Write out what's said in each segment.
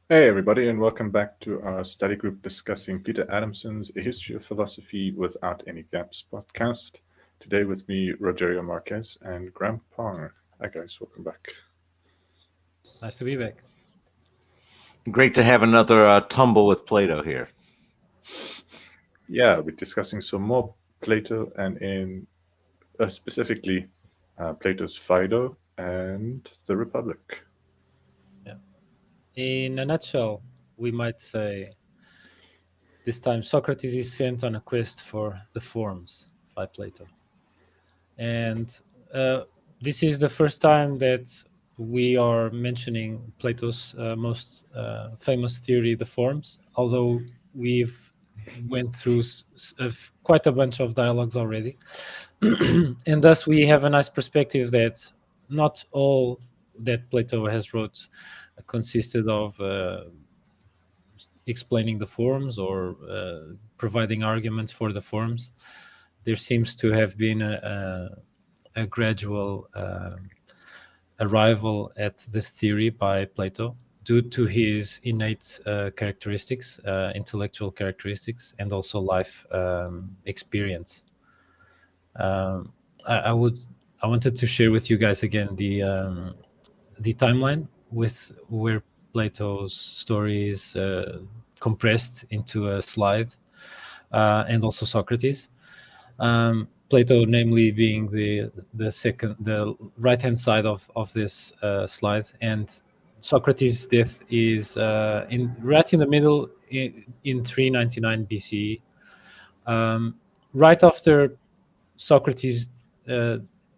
Hey, everybody, and welcome back to our study group discussing Peter Adamson's A History of Philosophy Without Any Gaps podcast. Today, with me, Rogerio Marquez and Graham Pong. Hi, guys, welcome back. Nice to be back. Great to have another tumble with Plato here. Yeah, we're discussing some more Plato and in specifically Plato's Phaedo and the Republic. Yeah. In a nutshell, we might say this time Socrates is sent on a quest for the forms by Plato. And this is the first time that we are mentioning Plato's most famous theory, the forms, although we've went through quite a bunch of dialogues already. And thus we have a nice perspective that not all that Plato has wrote consisted of explaining the forms or providing arguments for the forms. There seems to have been a gradual arrival at this theory by Plato due to his innate characteristics, intellectual characteristics, and also life experience. I wanted to share with you guys again the timeline with where Plato's story is compressed into a slide, and also Socrates. Plato, namely, being the right hand side of this slide, and Socrates' death is right in the middle in 399 BCE. Right after Socrates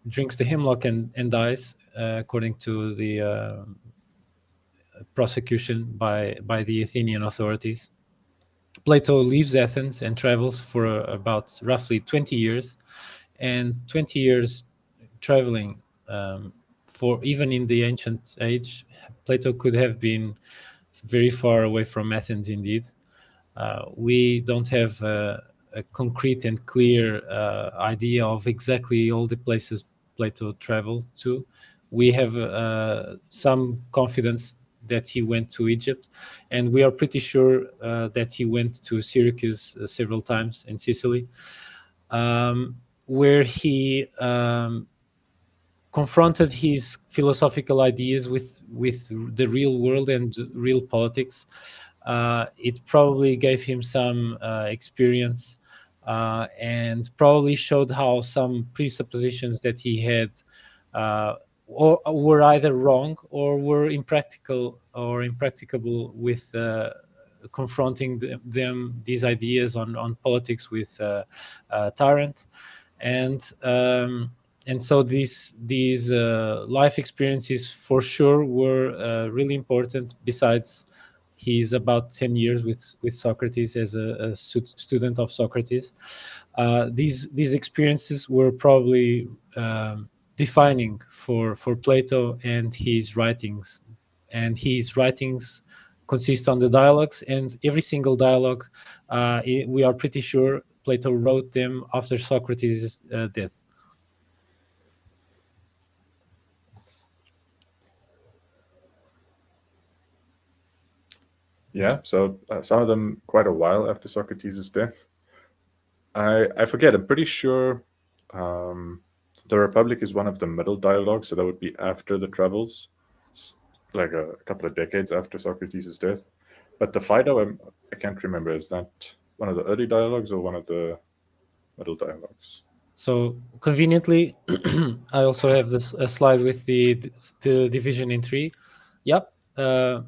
drinks the hemlock and dies, according to the prosecution by the Athenian authorities. Plato leaves Athens and travels for about roughly 20 years, and 20 years traveling, for even in the ancient age, Plato could have been very far away from Athens indeed. We don't have a concrete and clear idea of exactly all the places Plato traveled to. We have some confidence that he went to Egypt, and we are pretty sure that he went to Syracuse several times in Sicily, where he confronted his philosophical ideas with the real world and real politics. It probably gave him some experience, and probably showed how some presuppositions that he had or were either wrong or were impractical or impracticable with confronting these ideas on politics with Tyrant. And and so these life experiences for sure were really important. Besides, he's about 10 years with Socrates as a student of Socrates. These experiences were probably defining for Plato and his writings. And his writings consist on the dialogues, and every single dialogue, we are pretty sure Plato wrote them after Socrates' death. Yeah, so some of them quite a while after Socrates' death. I forget, I'm pretty sure um, the Republic is one of the middle dialogues, so that would be after the travels, like a couple of decades after Socrates' death. But the Phaedo, I can't remember. Is that one of the early dialogues or one of the middle dialogues? So conveniently, I also have this a slide with the division in three. Yep, the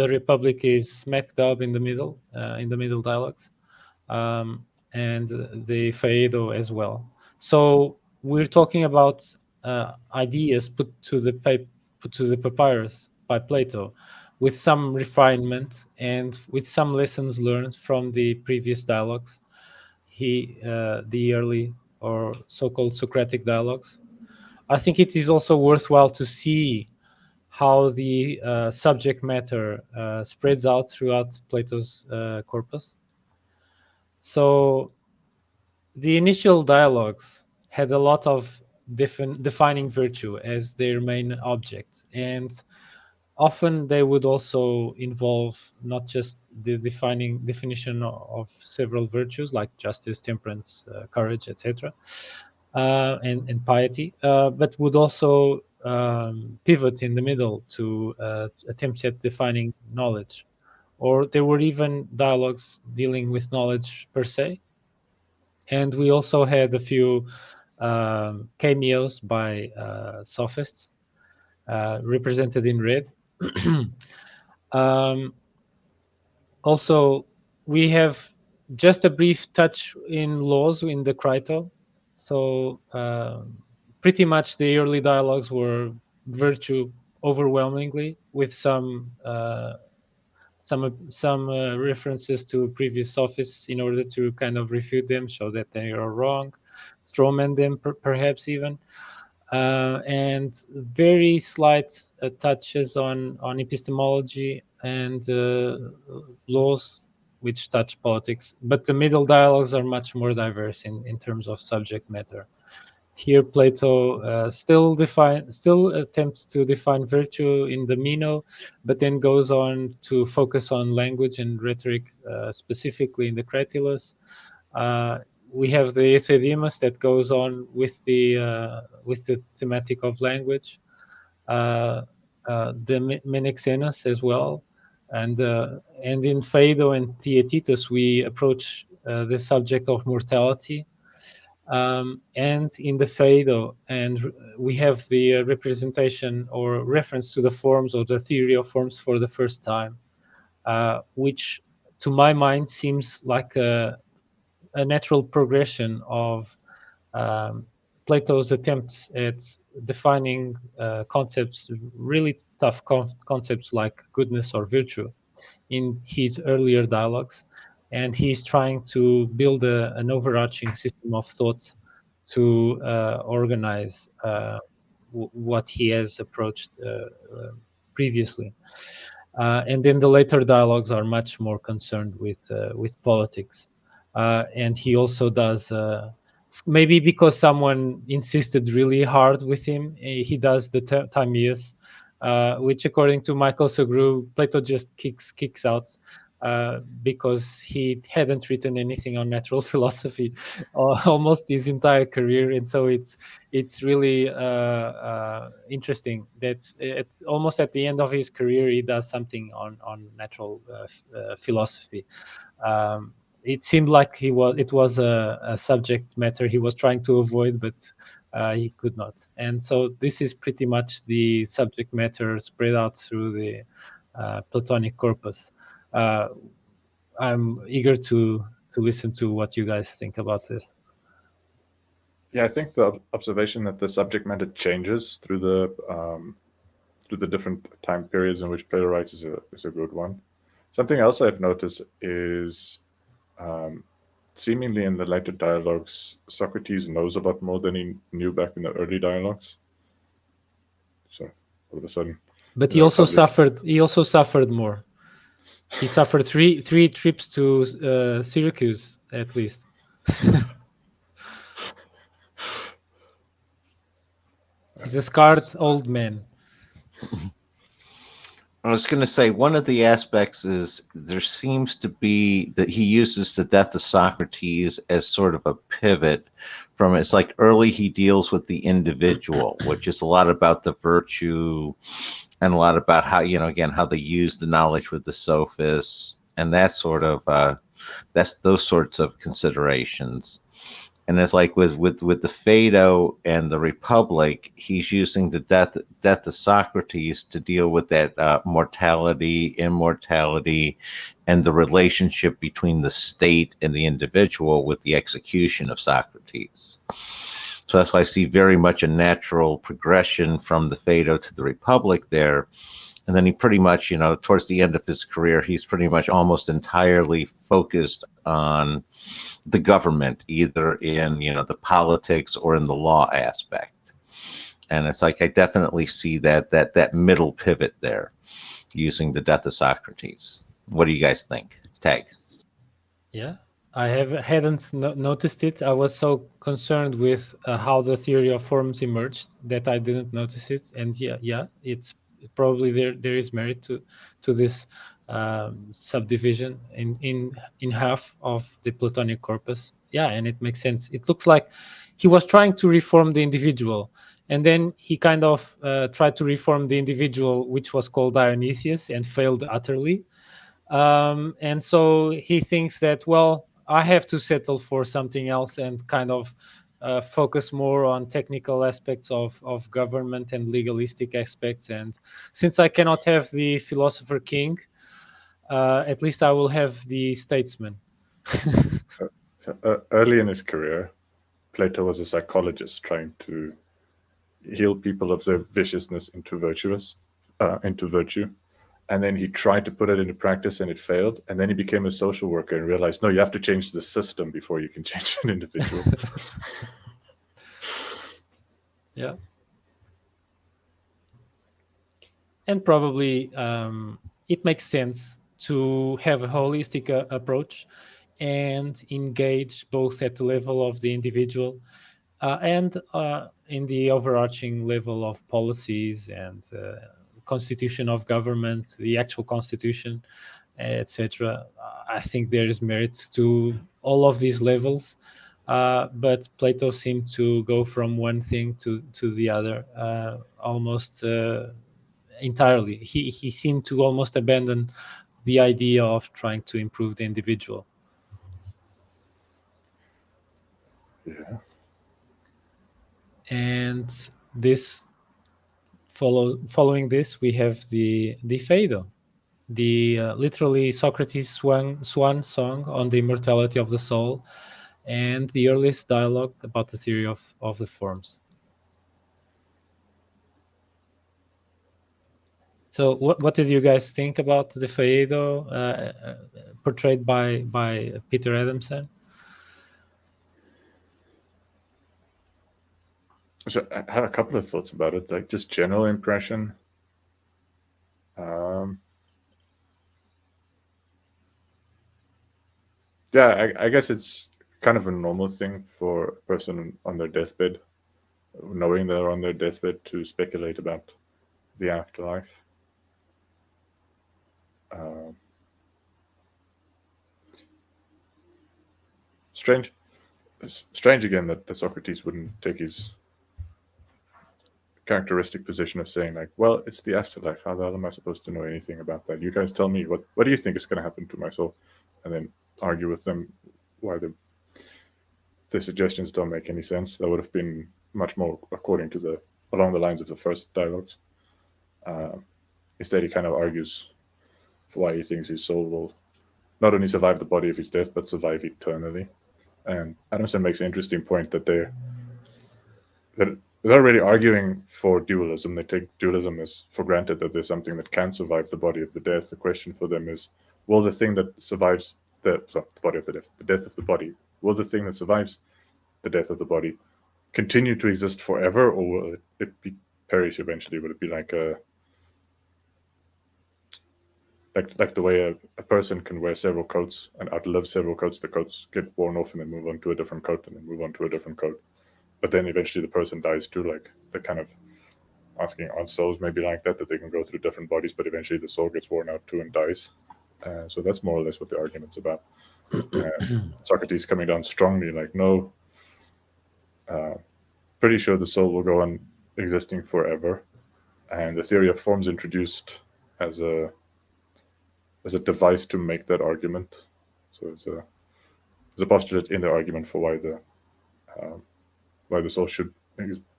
Republic is smack dab in the middle dialogues, and the Phaedo as well. So we're talking about ideas put to the papyrus by Plato, with some refinement and with some lessons learned from the previous dialogues, the early or so-called Socratic dialogues. I think it is also worthwhile to see how the subject matter spreads out throughout Plato's corpus. So the initial dialogues had a lot of defining virtue as their main object, and Often they would also involve not just the definition of several virtues like justice, temperance, courage, etc., and piety, but would also pivot in the middle to attempts at defining knowledge. Or there were even dialogues dealing with knowledge per se. And we also had a few cameos by sophists represented in red. Also, we have just a brief touch in laws in the Crito. So pretty much the early dialogues were virtue overwhelmingly, with some references to previous sophists in order to kind of refute them, show that they are wrong, strawman them perhaps even. And very slight touches on epistemology and laws which touch politics. But the middle dialogues are much more diverse in terms of subject matter. Here, Plato still attempts to define virtue in the Meno, but then goes on to focus on language and rhetoric, specifically in the Cratylus. We have the Euthydemus that goes on with the thematic of language, the Menexenus as well, and in Phaedo and Theaetetus we approach the subject of mortality. And in the Phaedo, and we have the representation or reference to the forms or the theory of forms for the first time, which to my mind seems like a natural progression of Plato's attempts at defining concepts, really tough concepts like goodness or virtue in his earlier dialogues. And he's trying to build an overarching system of thought to organize what he has approached previously. And then the later dialogues are much more concerned with politics. And he also does, maybe because someone insisted really hard with him, he does the Timaeus, which according to Michael Sugrue, Plato just kicks out because he hadn't written anything on natural philosophy almost his entire career. And so it's really interesting that it's almost at the end of his career he does something on natural philosophy. It seemed like it was a subject matter he was trying to avoid, but he could not. And so this is pretty much the subject matter spread out through the Platonic corpus. I'm eager to listen to what you guys think about this. Yeah, I think the observation that the subject matter changes through the different time periods in which Plato writes is a good one. Something else I've noticed is seemingly in the later dialogues, Socrates knows a lot more than he knew back in the early dialogues. So all of a sudden, but he also suffered more. He suffered three trips to Syracuse at least. He's a scarred old man. I was going to say, one of the aspects is there seems to be that he uses the death of Socrates as sort of a pivot from, it's like early he deals with the individual, which is a lot about the virtue and a lot about how, again, how they use the knowledge with the sophists and that sort of, that's those sorts of considerations. And it's like with the Phaedo and the Republic, he's using the death of Socrates to deal with that mortality, immortality, and the relationship between the state and the individual with the execution of Socrates. So that's why I see very much a natural progression from the Phaedo to the Republic there. And then he pretty much, towards the end of his career, he's pretty much almost entirely focused on the government, either in, the politics or in the law aspect. And it's like I definitely see that middle pivot there, using the death of Socrates. What do you guys think? Tag. Yeah, I hadn't noticed it. I was so concerned with how the theory of forms emerged that I didn't notice it. And yeah, probably there is merit to this subdivision in half of the Platonic corpus. Yeah, and it makes sense. It looks like he was trying to reform the individual, and then he kind of tried to reform the individual, which was called Dionysius, and failed utterly. And so he thinks that, well, I have to settle for something else and kind of focus more on technical aspects of government and legalistic aspects. And since I cannot have the philosopher king, at least I will have the statesman. Early in his career, Plato was a psychologist trying to heal people of their viciousness into virtue. And then he tried to put it into practice and it failed. And then he became a social worker and realized, no, you have to change the system before you can change an individual. Yeah. And probably it makes sense to have a holistic approach and engage both at the level of the individual and in the overarching level of policies and constitution of government, the actual constitution, etc. I think there is merit to all of these levels, but Plato seemed to go from one thing to the other almost entirely. He seemed to almost abandon the idea of trying to improve the individual. Yeah. And this following this, we have the Phaedo, the literally Socrates' swan song on the immortality of the soul, and the earliest dialogue about the theory of the forms. So what did you guys think about the Phaedo portrayed by Peter Adamson? So I have a couple of thoughts about it, like just general impression. Yeah, I guess it's kind of a normal thing for a person on their deathbed, knowing they're on their deathbed, to speculate about the afterlife. Strange again that Socrates wouldn't take his characteristic position of saying, like, well, it's the afterlife. How the hell am I supposed to know anything about that? You guys tell me, what do you think is going to happen to my soul? And then argue with them why the suggestions don't make any sense. That would have been much more along the lines of the first dialogues. Instead, he kind of argues for why he thinks his soul will not only survive the body of his death, but survive eternally. And Adamson makes an interesting point that they're really arguing for dualism. They take dualism as for granted, that there's something that can survive the body of the death. The question for them is, will the thing that survives the body of the death of the body, will the thing that survives the death of the body continue to exist forever, or will it perish eventually? Will it be like the way a person can wear several coats and outlive several coats? The coats get worn off and then move on to a different coat and then move on to a different coat. But then eventually the person dies too. Like, they're kind of asking, aren't souls maybe like that they can go through different bodies, but eventually the soul gets worn out too and dies? So that's more or less what the argument's about. Socrates coming down strongly, like, no, pretty sure the soul will go on existing forever. And the theory of forms introduced as a device to make that argument. So it's a postulate in the argument for why the soul should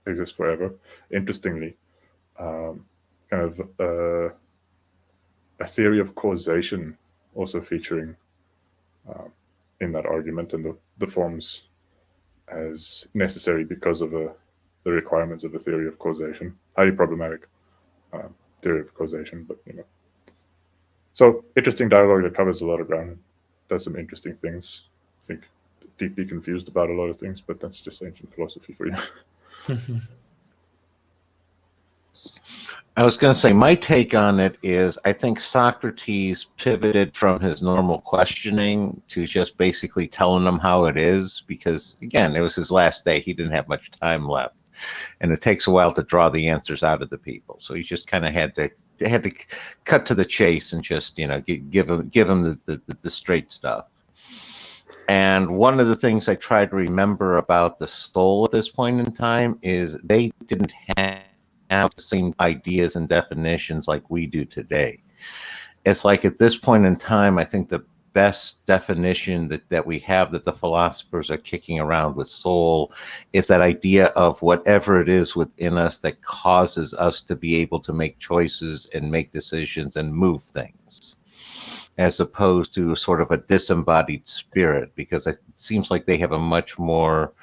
exist forever. Interestingly, kind of a theory of causation also featuring in that argument, and the forms as necessary because of the requirements of the theory of causation. Highly problematic theory of causation, but So interesting dialogue that covers a lot of ground, does some interesting things. I think deeply confused about a lot of things, but that's just ancient philosophy for you. I was going to say, my take on it is, I think Socrates pivoted from his normal questioning to just basically telling them how it is, because, again, it was his last day. He didn't have much time left. and it takes a while to draw the answers out of the people. So he just kind of had to cut to the chase and just, you know, give them the straight stuff. And one of the things I try to remember about the soul at this point in time is they didn't have the same ideas and definitions like we do today. It's like at this point in time, I think the best definition that we have, that the philosophers are kicking around with soul, is that idea of whatever it is within us that causes us to be able to make choices and make decisions and move things, as opposed to sort of a disembodied spirit, because it seems like they have a much more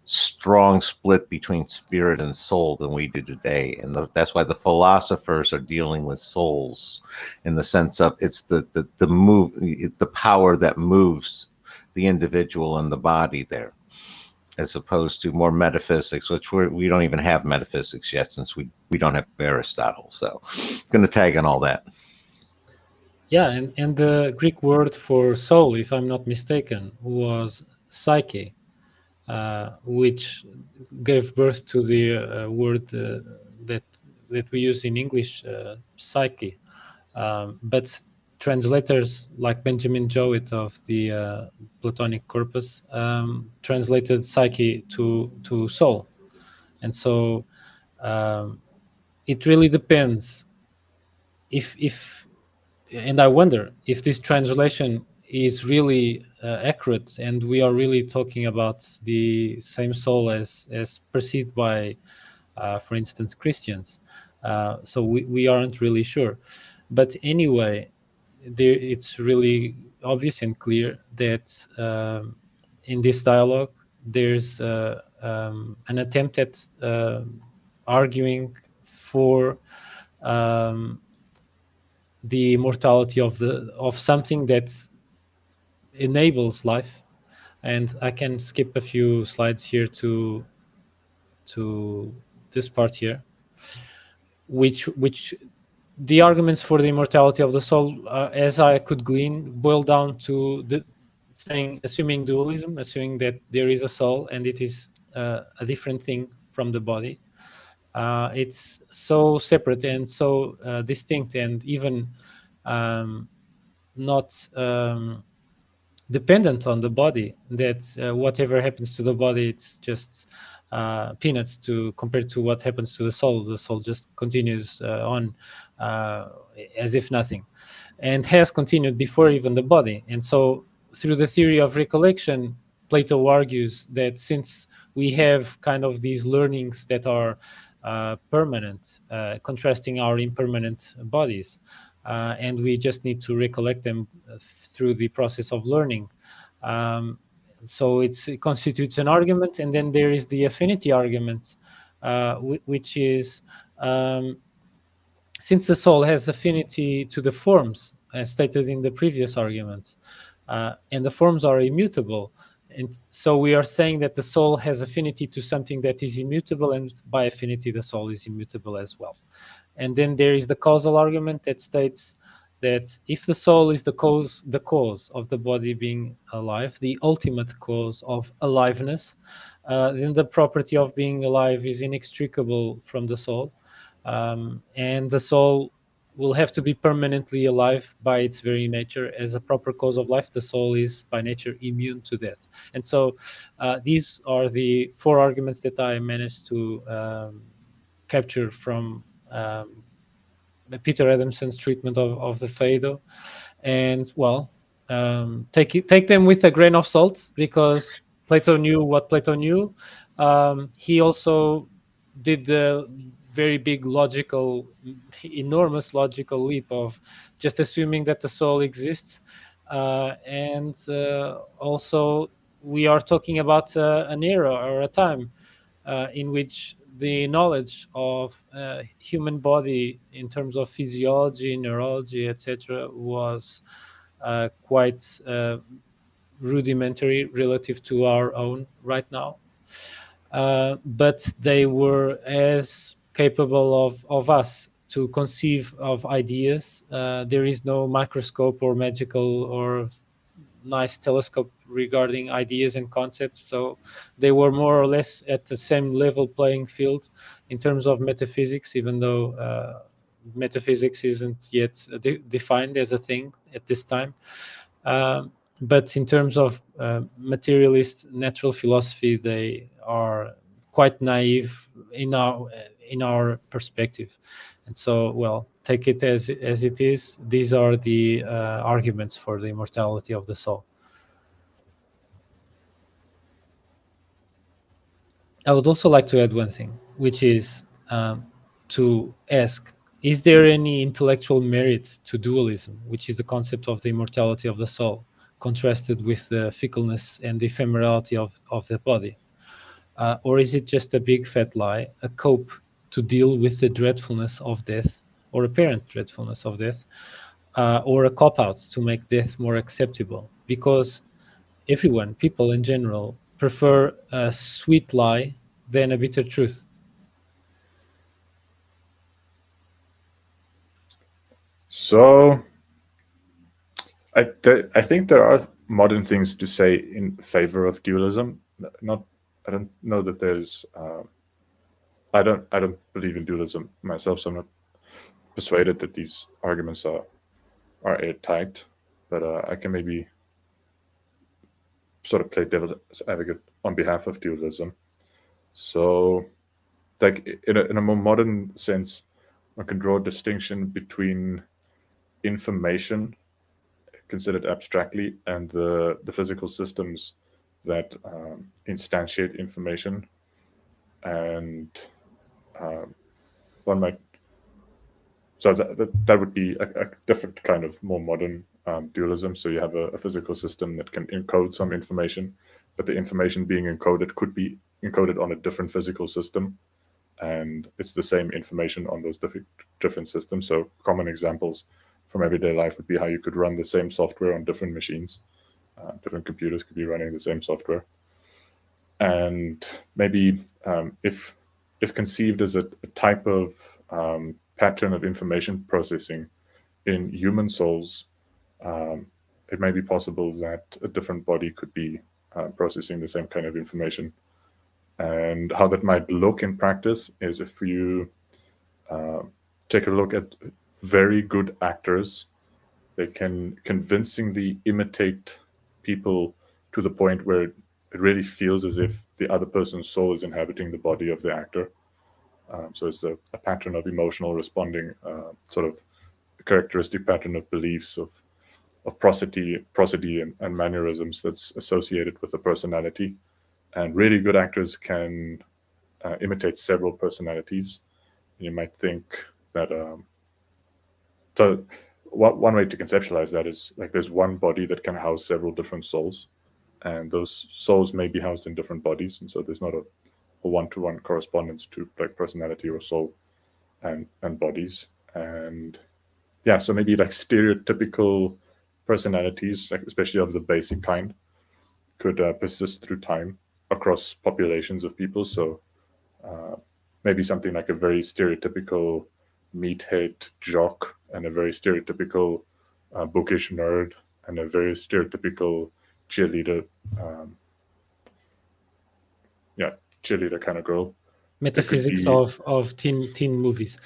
strong split between spirit and soul than we do today. And that's why the philosophers are dealing with souls, in the sense of it's the power that moves the individual and the body there, as opposed to more metaphysics, which we don't even have metaphysics yet, since we don't have Aristotle. So I'm going to tag on all that. Yeah, and the Greek word for soul, if I'm not mistaken, was psyche, which gave birth to the word that we use in English, psyche. But translators like Benjamin Jowett of the Platonic Corpus translated psyche to soul. And so it really depends. And I wonder if this translation is really accurate, and we are really talking about the same soul as perceived by, for instance, Christians. So we aren't really sure. But anyway, it's really obvious and clear that in this dialogue, there's an attempt at arguing for the immortality of something that enables life. And I can skip a few slides here to this part here, which the arguments for the immortality of the soul, as I could glean, boil down to the saying, assuming dualism, assuming that there is a soul and it is a different thing from the body. It's so separate and so distinct, and even not dependent on the body, that whatever happens to the body, it's just peanuts compared to what happens to the soul. The soul just continues on as if nothing, and has continued before even the body. And so through the theory of recollection, Plato argues that since we have kind of these learnings that are permanent, contrasting our impermanent bodies, and we just need to recollect them through the process of learning. So it constitutes an argument. And then there is the affinity argument, which is since the soul has affinity to the forms, as stated in the previous argument, and the forms are immutable, and so we are saying that the soul has affinity to something that is immutable, and by affinity the soul is immutable as well. And then there is the causal argument that states that if the soul is the cause of the body being alive, the ultimate cause of aliveness, then the property of being alive is inextricable from the soul, and the soul will have to be permanently alive by its very nature. As a proper cause of life, the soul is by nature immune to death. And so these are the four arguments that I managed to capture from Peter Adamson's treatment of the Phaedo. And well, take them with a grain of salt, because Plato knew what Plato knew. He also did the very big enormous logical leap of just assuming that the soul exists. And also we are talking about an era or a time in which the knowledge of human body in terms of physiology, neurology, etc., was quite rudimentary relative to our own right now. But they were as capable of us to conceive of ideas. There is no microscope or magical or nice telescope regarding ideas and concepts. So they were more or less at the same level playing field in terms of metaphysics, even though metaphysics isn't yet defined as a thing at this time. But in terms of materialist natural philosophy, they are quite naive in our perspective. And so, well, take it as it is. These are the arguments for the immortality of the soul. I would also like to add one thing, which is to ask, is there any intellectual merit to dualism, which is the concept of the immortality of the soul, contrasted with the fickleness and the ephemerality of the body? Or is it just a big fat lie, a cope to deal with the dreadfulness of death, or apparent dreadfulness of death, or a cop-out to make death more acceptable? Because everyone, people in general, prefer a sweet lie than a bitter truth. So I think there are modern things to say in favor of dualism. I don't know that there's. I don't believe in dualism myself, so I'm not persuaded that these arguments are airtight. But I can maybe sort of play devil's advocate on behalf of dualism. So, like in a more modern sense, one can draw a distinction between information considered abstractly and the physical systems that instantiate information, and one might. So that would be a different kind of more modern dualism. So you have a physical system that can encode some information, but the information being encoded could be encoded on a different physical system, and it's the same information on those different systems. So common examples from everyday life would be how you could run the same software on different machines. Different computers could be running the same software, and maybe if conceived as a type of pattern of information processing in human souls, it may be possible that a different body could be processing the same kind of information. And how that might look in practice is if you take a look at very good actors, they can convincingly imitate people to the point where it really feels as if the other person's soul is inhabiting the body of the actor. So it's a pattern of emotional responding, sort of a characteristic pattern of beliefs, of prosody and mannerisms that's associated with a personality. And really good actors can imitate several personalities. You might think that so one way to conceptualize that is like there's one body that can house several different souls, and those souls may be housed in different bodies, and so there's not a one-to-one correspondence to like personality or soul and bodies. And yeah, so maybe like stereotypical personalities, like especially of the basic kind, could persist through time across populations of people. So maybe something like a very stereotypical meathead jock, and a very stereotypical bookish nerd, and a very stereotypical cheerleader, cheerleader kind of girl. Metaphysics be- of teen movies.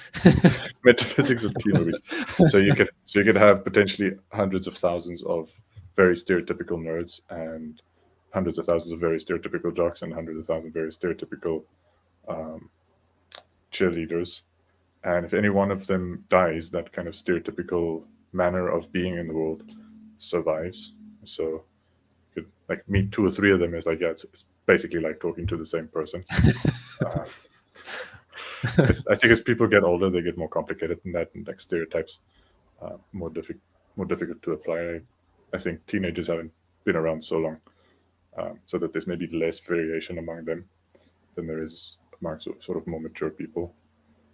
Metaphysics of teen movies. So you could have potentially hundreds of thousands of very stereotypical nerds, and hundreds of thousands of very stereotypical jocks, and hundreds of thousands of very stereotypical cheerleaders. And if any one of them dies, that kind of stereotypical manner of being in the world survives. So you could like meet two or three of them. Is like, yeah, it's basically like talking to the same person. I think as people get older, they get more complicated than that, and like stereotypes more difficult to apply. I think teenagers haven't been around so long, so that there's maybe less variation among them than there is among sort of more mature people.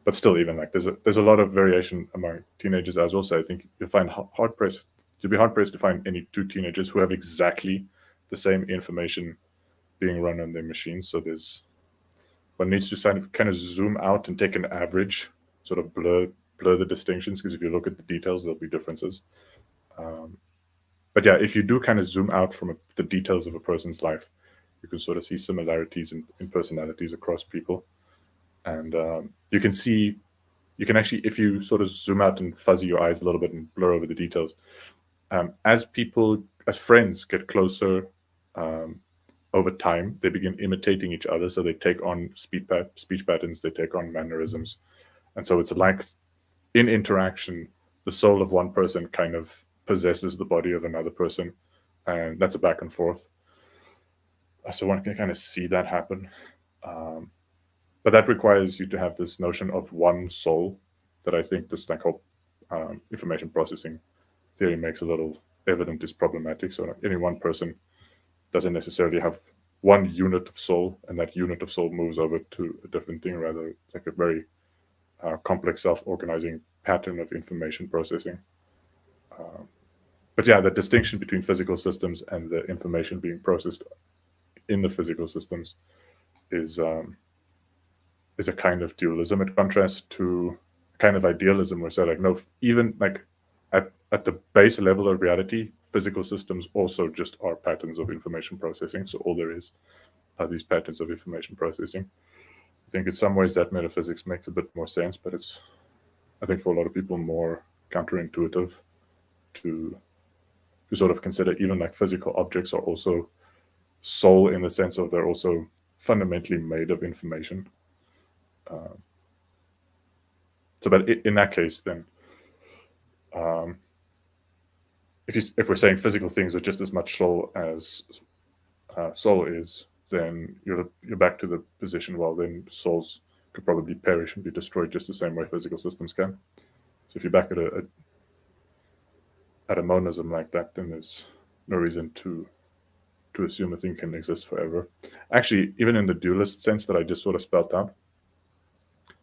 But still, even like there's a lot of variation among teenagers as well. So I think you'll find you'll be hard pressed to find any two teenagers who have exactly the same information being run on their machines. So one needs to kind of zoom out and take an average, sort of blur the distinctions, because if you look at the details, there'll be differences. But yeah, if you do kind of zoom out from the details of a person's life, you can sort of see similarities in personalities across people. And you can actually, if you sort of zoom out and fuzzy your eyes a little bit and blur over the details, as friends get closer over time, they begin imitating each other. So they take on speech patterns, they take on mannerisms. And so it's like in interaction, the soul of one person kind of possesses the body of another person. And that's a back and forth. So one can kind of see that happen. But that requires you to have this notion of one soul that I think this like whole information processing theory makes a little evident is problematic. So any one person doesn't necessarily have one unit of soul, and that unit of soul moves over to a different thing. Rather, it's like a very complex self-organizing pattern of information processing. But yeah, the distinction between physical systems and the information being processed in the physical systems is a kind of dualism. It contrasts to kind of idealism where, say, like, no, even like at the base level of reality, physical systems also just are patterns of information processing. So all there is are these patterns of information processing. I think in some ways that metaphysics makes a bit more sense, but it's, I think, for a lot of people more counterintuitive to sort of consider even like physical objects are also soul, in the sense of they're also fundamentally made of information. But in that case, then, if we're saying physical things are just as much soul as soul is, then you're back to the position. Well, then souls could probably perish and be destroyed just the same way physical systems can. So if you're back at a monism like that, then there's no reason to assume a thing can exist forever. Actually, even in the dualist sense that I just sort of spelled out,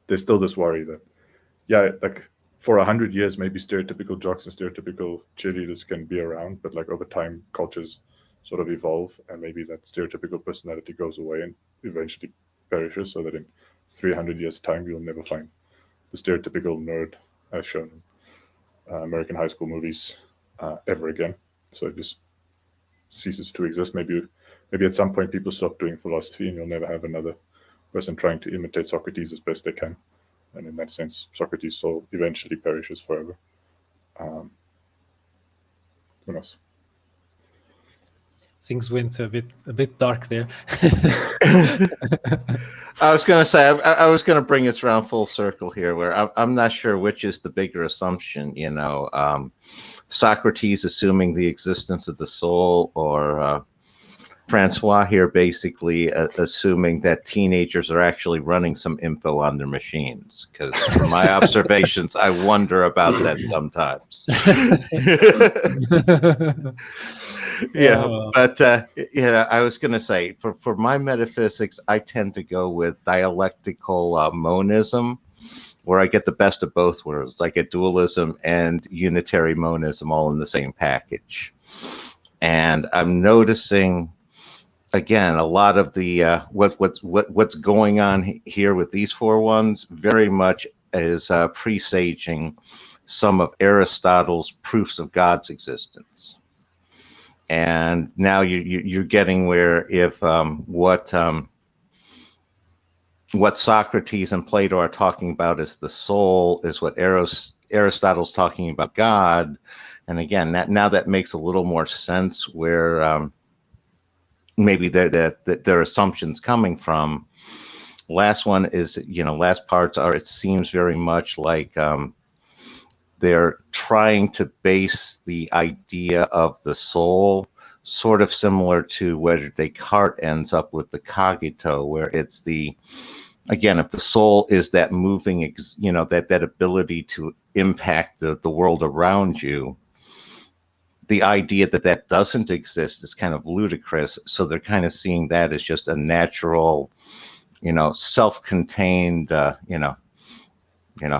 there's still this worry that, yeah, like for 100 years, maybe stereotypical jocks and stereotypical cheerleaders can be around, but like over time, cultures sort of evolve, and maybe that stereotypical personality goes away and eventually perishes, so that in 300 years' time, you'll never find the stereotypical nerd as shown in American high school movies ever again. So it just ceases to exist. Maybe at some point people stop doing philosophy, and you'll never have another person trying to imitate Socrates as best they can. And in that sense, Socrates' soul eventually perishes forever. Who knows? Things went a bit dark there. I was going to say, I was going to bring us around full circle here, where I'm not sure which is the bigger assumption, Socrates assuming the existence of the soul, or Francois here basically assuming that teenagers are actually running some info on their machines. Because from my observations, I wonder about that sometimes. But I was going to say, for my metaphysics, I tend to go with dialectical monism, where I get the best of both worlds. I get dualism and unitary monism all in the same package. And I'm noticing, again, a lot of the what's going on here with these four ones very much is presaging some of Aristotle's proofs of God's existence. And now you're getting where if what Socrates and Plato are talking about as the soul is what Aristotle's talking about God. And again, now that makes a little more sense where maybe their assumptions coming from. Last one is, last parts are, it seems very much like they're trying to base the idea of the soul sort of similar to where Descartes ends up with the cogito, where it's again, if the soul is that moving, that ability to impact the world around you, the idea that doesn't exist is kind of ludicrous. So they're kind of seeing that as just a natural, self-contained,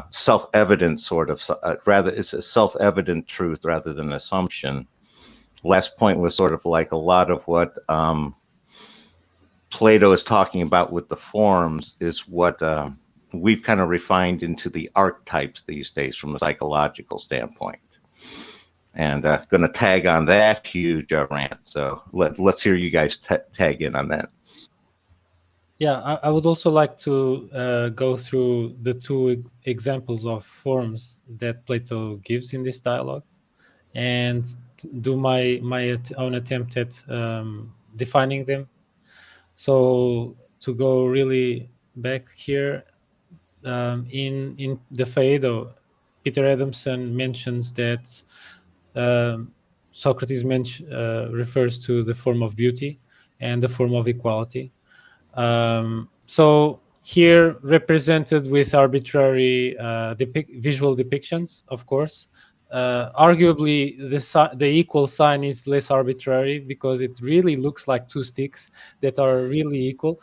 self-evident sort of, rather it's a self-evident truth rather than assumption. Last point was sort of like a lot of what Plato is talking about with the forms is what we've kind of refined into the archetypes these days from a psychological standpoint. and going to tag on that huge rant. So let's hear you guys tag in on that. Yeah, I would also like to go through the two examples of forms that Plato gives in this dialogue, and do my own attempt at defining them. So to go really back here, in the Phaedo, Peter Adamson mentions that Socrates refers to the form of beauty and the form of equality. So here represented with arbitrary visual depictions, of course. Arguably, the equal sign is less arbitrary because it really looks like two sticks that are really equal.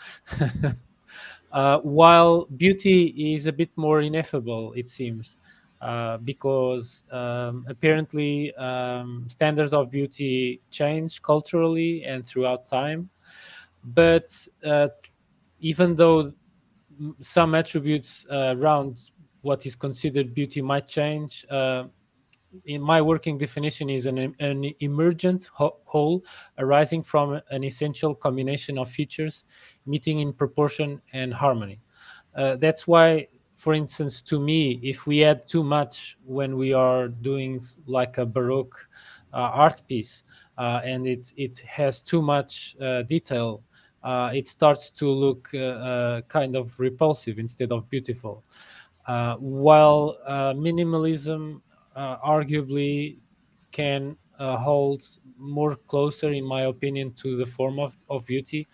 While beauty is a bit more ineffable, it seems, because apparently standards of beauty change culturally and throughout time. But even though some attributes around what is considered beauty might change, in my working definition is an emergent whole arising from an essential combination of features meeting in proportion and harmony. That's why, for instance, to me, if we add too much when we are doing like a Baroque art piece, and it has too much detail, it starts to look kind of repulsive instead of beautiful. While minimalism arguably can hold more closer, in my opinion, to the form of beauty,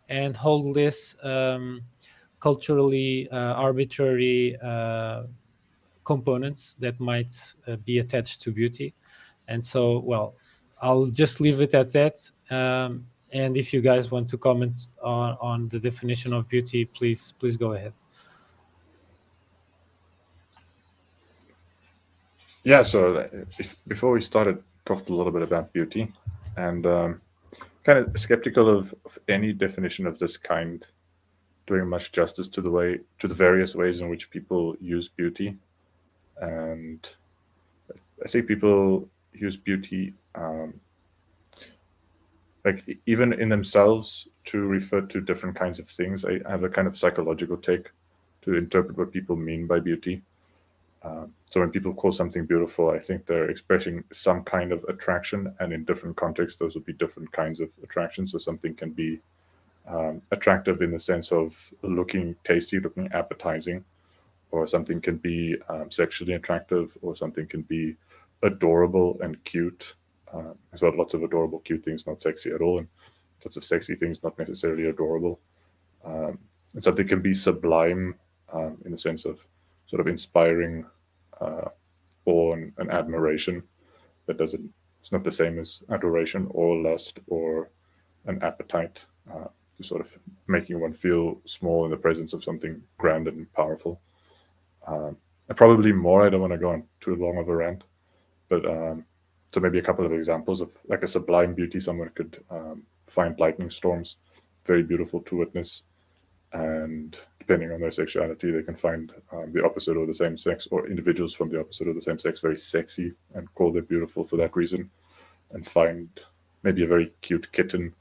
and hold less culturally arbitrary components that might be attached to beauty. And so, well, I'll just leave it at that. And if you guys want to comment on the definition of beauty, please go ahead. Yeah, so before we started, talked a little bit about beauty, and kind of skeptical of any definition of this kind doing much justice to the various ways in which people use beauty. And I think people use beauty like even in themselves to refer to different kinds of things. I have a kind of psychological take to interpret what people mean by beauty. So when people call something beautiful, I think they're expressing some kind of attraction, and in different contexts, those will be different kinds of attraction. So something can be attractive in the sense of looking tasty, looking appetizing, or something can be sexually attractive, or something can be adorable and cute. So lots of adorable, cute things, not sexy at all, and lots of sexy things, not necessarily adorable. And something can be sublime in the sense of sort of inspiring awe and admiration. It's not the same as adoration or lust or an appetite, just sort of making one feel small in the presence of something grand and powerful. And probably more. I don't want to go on too long of a rant, but so maybe a couple of examples of like a sublime beauty. Someone could find lightning storms very beautiful to witness, and depending on their sexuality, they can find the opposite or the same sex, or individuals from the opposite or the same sex, very sexy and call them beautiful for that reason, and find maybe a very cute kitten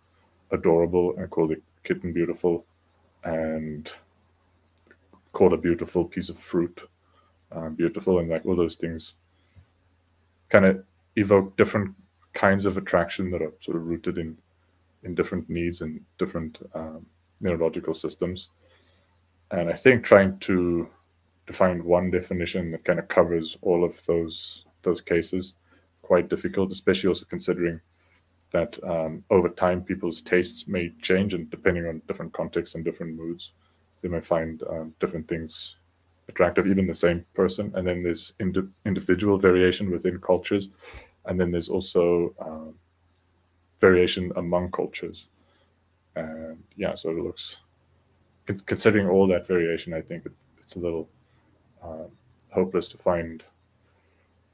adorable and call the kitten beautiful, and call a beautiful piece of fruit beautiful, and like all those things kind of evoke different kinds of attraction that are sort of rooted in different needs and different neurological systems. And I think trying to find one definition that kind of covers all of those cases quite difficult, especially also considering that over time people's tastes may change, and depending on different contexts and different moods, they may find different things attractive, even the same person. And then there's individual variation within cultures, and then there's also variation among cultures. And yeah, so it looks, considering all that variation, I think it's a little hopeless to find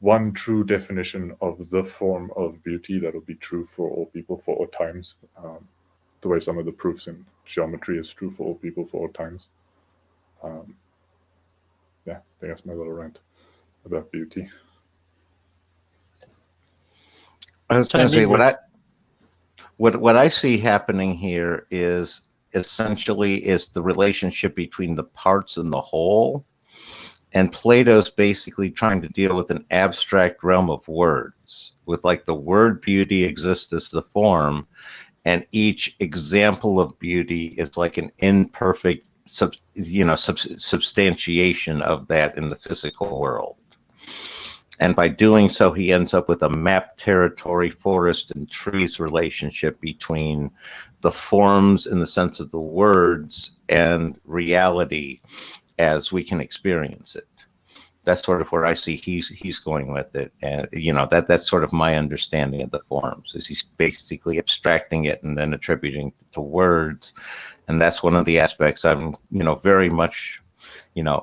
one true definition of the form of beauty that will be true for all people for all times, the way some of the proofs in geometry is true for all people for all times. Yeah, I think that's my little rant about beauty. I was going to chime say in here. what I see happening here is essentially is the relationship between the parts and the whole. And Plato's basically trying to deal with an abstract realm of words, with like the word beauty exists as the form, and each example of beauty is like an imperfect substantiation of that in the physical world. And by doing so, he ends up with a map territory, forest, and trees relationship between the forms in the sense of the words and reality as we can experience it. That's sort of where I see he's going with it, and that's sort of my understanding of the forms. Is he's basically abstracting it and then attributing it to words, and that's one of the aspects I'm very much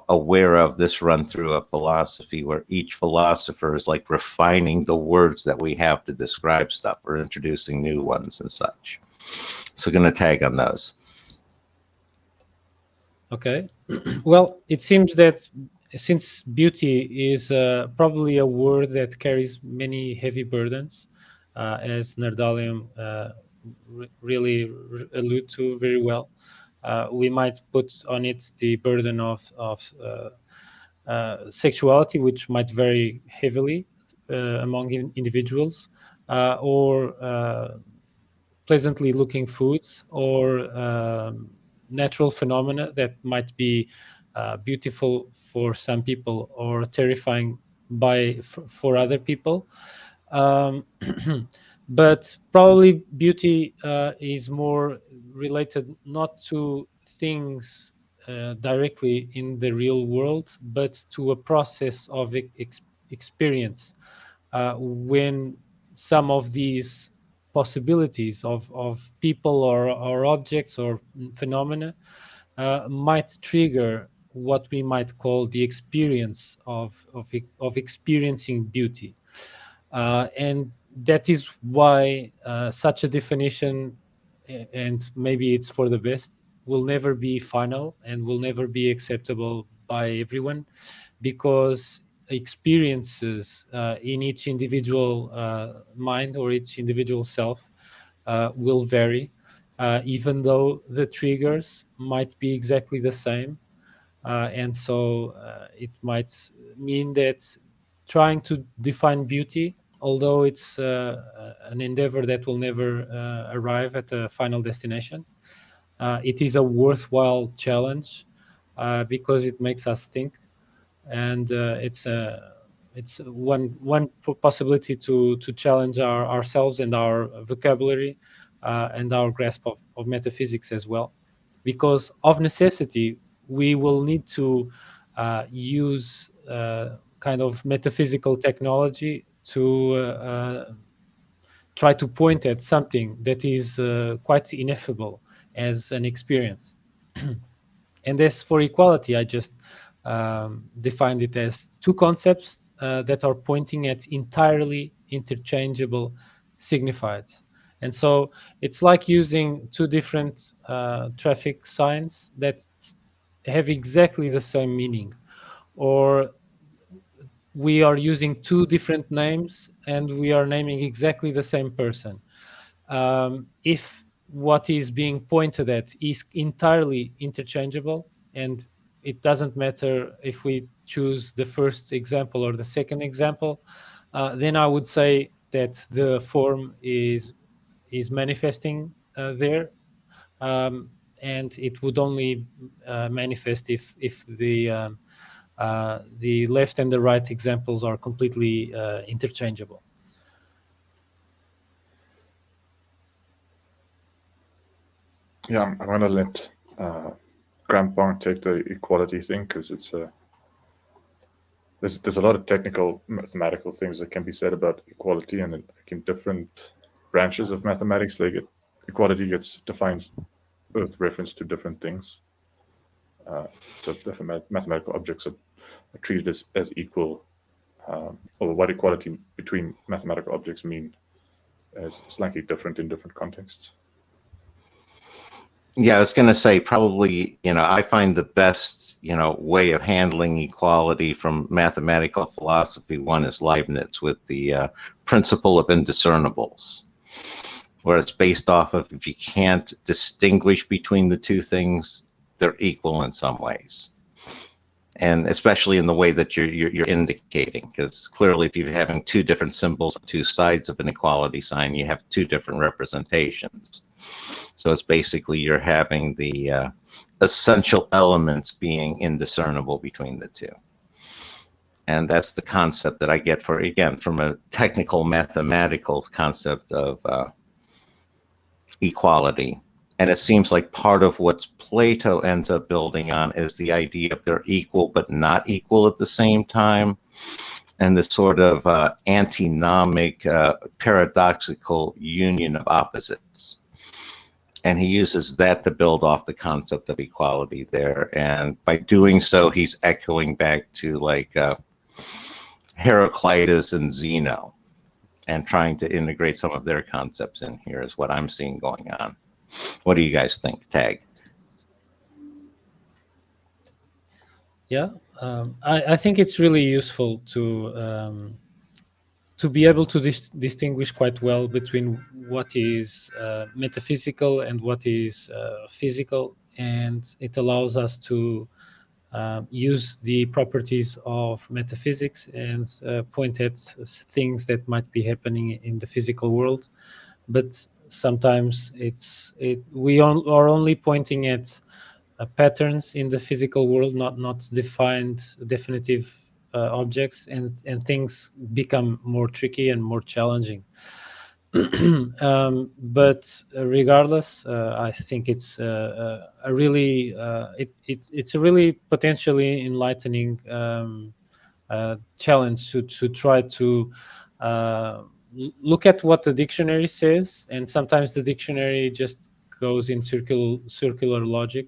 aware of this run through of philosophy, where each philosopher is like refining the words that we have to describe stuff or introducing new ones and such. So going to tag on those. Okay. Well, it seems that since beauty is probably a word that carries many heavy burdens, as Nerdalium really allude to very well, we might put on it the burden of sexuality, which might vary heavily among individuals, or pleasantly looking foods, or natural phenomena that might be beautiful for some people or terrifying for other people. But probably beauty is more related not to things directly in the real world, but to a process of experience. When some of these possibilities of people or objects or phenomena might trigger what we might call the experience of experiencing beauty. And that is why such a definition, and maybe it's for the best, will never be final and will never be acceptable by everyone, because experiences in each individual mind or each individual self will vary, even though the triggers might be exactly the same. And so it might mean that trying to define beauty, although it's an endeavor that will never arrive at a final destination, it is a worthwhile challenge because it makes us think, and it's one possibility to challenge ourselves and our vocabulary and our grasp of metaphysics as well, because of necessity we will need to use kind of metaphysical technology to try to point at something that is quite ineffable as an experience. And as for equality, I just defined it as two concepts that are pointing at entirely interchangeable signifieds. And so it's like using two different traffic signs that have exactly the same meaning, or we are using two different names and we are naming exactly the same person. If what is being pointed at is entirely interchangeable, and it doesn't matter if we choose the first example or the second example, then I would say that the form is manifesting there, and it would only manifest if the left and the right examples are completely interchangeable. Yeah, I'm going to let Grampong take the equality thing, because there's a lot of technical mathematical things that can be said about equality, and like in different branches of mathematics, equality gets defined with reference to different things. So different mathematical objects are treated as equal, or what equality between mathematical objects mean is slightly different in different contexts. Yeah, I was going to say probably, I find the best, way of handling equality from mathematical philosophy. One is Leibniz with the principle of indiscernibles, where it's based off of if you can't distinguish between the two things, they're equal in some ways. And especially in the way that you're indicating, because clearly if you're having two different symbols on two sides of an equality sign, you have two different representations. So it's basically you're having the essential elements being indiscernible between the two. And that's the concept that I get from a technical mathematical concept of equality. And it seems like part of what Plato ends up building on is the idea of they're equal but not equal at the same time, and this sort of antinomic, paradoxical union of opposites. And he uses that to build off the concept of equality there. And by doing so, he's echoing back to like Heraclitus and Zeno, and trying to integrate some of their concepts in here is what I'm seeing going on. What do you guys think, Tag? Yeah, I think it's really useful to be able to distinguish quite well between what is metaphysical and what is physical, and it allows us to use the properties of metaphysics and point at things that might be happening in the physical world. But sometimes we are only pointing at patterns in the physical world, not defined definitive objects, and things become more tricky and more challenging. But regardless, I think it's a really it's a really potentially enlightening challenge to try to look at what the dictionary says, and sometimes the dictionary just goes in circular logic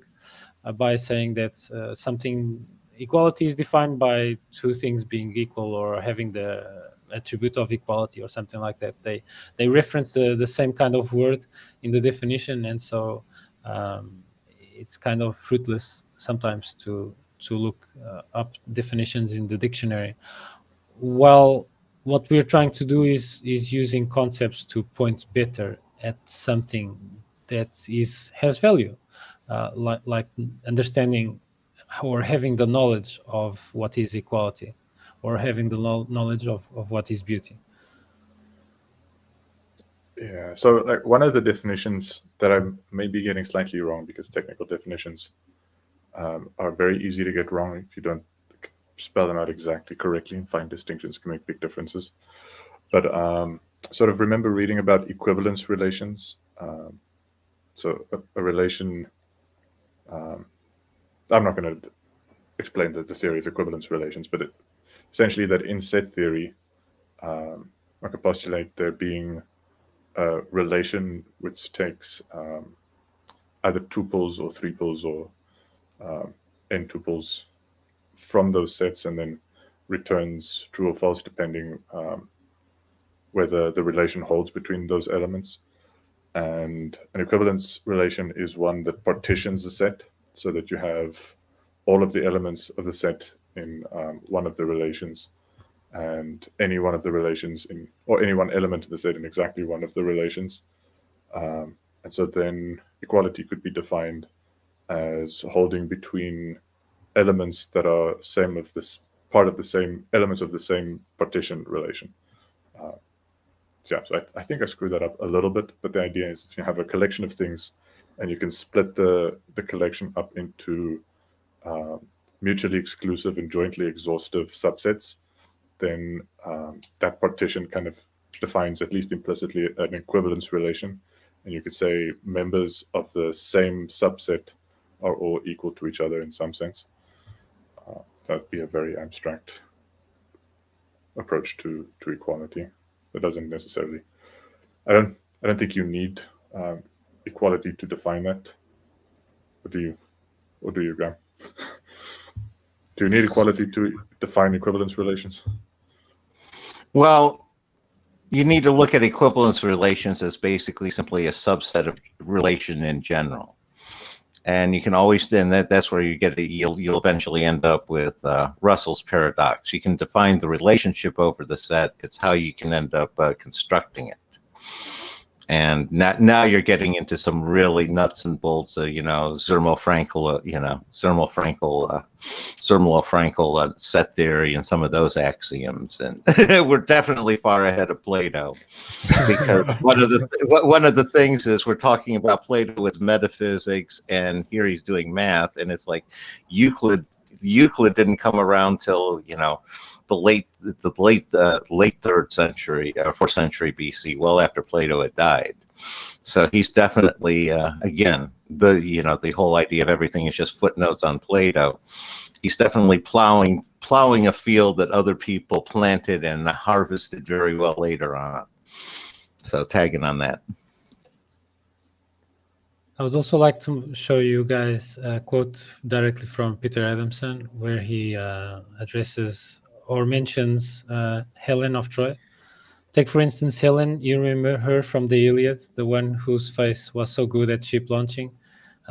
by saying that something equality is defined by two things being equal or having the attribute of equality or something like that. They reference the same kind of word in the definition, and so it's kind of fruitless sometimes to look up definitions in the dictionary. While what we're trying to do is using concepts to point better at something that has value, like understanding or having the knowledge of what is equality, or having the knowledge of what is beauty. Yeah, so like one of the definitions that I may be getting slightly wrong, because technical definitions are very easy to get wrong if you don't spell them out exactly correctly, and fine distinctions can make big differences. But sort of remember reading about equivalence relations. So a relation, I'm not going to explain the theory of equivalence relations, but essentially that in set theory, I could postulate there being a relation which takes either tuples or thruples or n tuples from those sets and then returns true or false depending whether the relation holds between those elements. And an equivalence relation is one that partitions the set so that you have all of the elements of the set in one of the relations, and any one of the relations or any one element of the set in exactly one of the relations. And so then equality could be defined as holding between elements that are same of this part of the same elements of the same partition relation. So I think I screwed that up a little bit, but the idea is if you have a collection of things and you can split the collection up into mutually exclusive and jointly exhaustive subsets, then that partition kind of defines, at least implicitly, an equivalence relation. And you could say members of the same subset are all equal to each other in some sense. That would be a very abstract approach to equality. That doesn't necessarily. I don't think you need equality to define that. Or do you, Graham? Do you need equality to define equivalence relations? Well, you need to look at equivalence relations as basically simply a subset of relation in general. And you can always, then that's where you get it. You'll eventually end up with Russell's paradox. You can define the relationship over the set. It's how you can end up constructing it. And now you're getting into some really nuts and bolts, Zermelo Fraenkel set theory and some of those axioms. And we're definitely far ahead of Plato, because one of the things is we're talking about Plato with metaphysics, and here he's doing math, and it's like Euclid didn't come around till the late 3rd century, 4th century BC, well after Plato had died. So he's definitely again, the whole idea of everything is just footnotes on Plato. He's definitely plowing a field that other people planted and harvested very well later on. So tagging on that. I would also like to show you guys a quote directly from Peter Adamson, where he addresses or mentions Helen of Troy. Take, for instance, Helen. You remember her from the Iliad, the one whose face was so good at ship launching.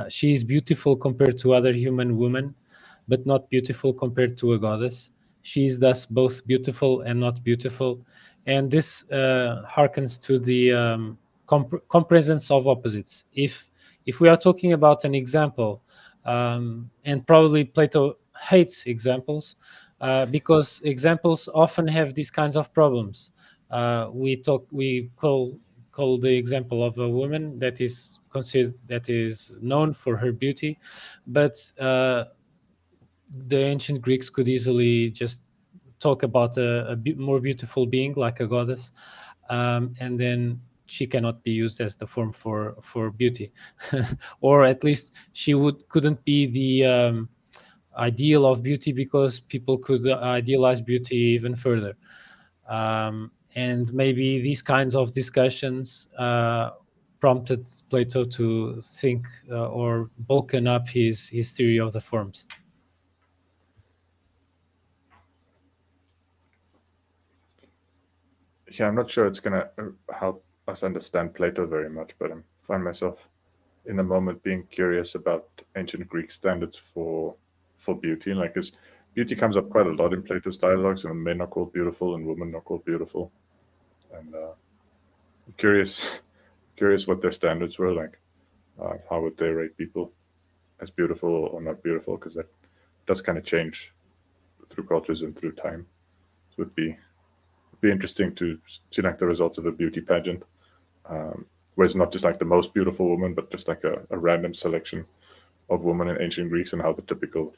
She is beautiful compared to other human women, but not beautiful compared to a goddess. She is thus both beautiful and not beautiful. And this harkens to the compresence of opposites. If we are talking about an example, and probably Plato hates examples, because examples often have these kinds of problems. We call the example of a woman that is known for her beauty, but the ancient Greeks could easily just talk about a more beautiful being like a goddess, and then she cannot be used as the form for beauty, or at least she couldn't be the ideal of beauty, because people could idealize beauty even further. And maybe these kinds of discussions prompted Plato to think or bulken up his theory of the forms. Yeah, I'm not sure it's going to help us understand Plato very much, but I find myself in the moment being curious about ancient Greek standards for beauty. Like, because beauty comes up quite a lot in Plato's dialogues, and men are called beautiful and women are called beautiful. And I'm curious what their standards were like. How would they rate people as beautiful or not beautiful? Because that does kind of change through cultures and through time. So it would be interesting to see like the results of a beauty pageant, where it's not just like the most beautiful woman, but just like a random selection of women in ancient Greeks, and how the typical,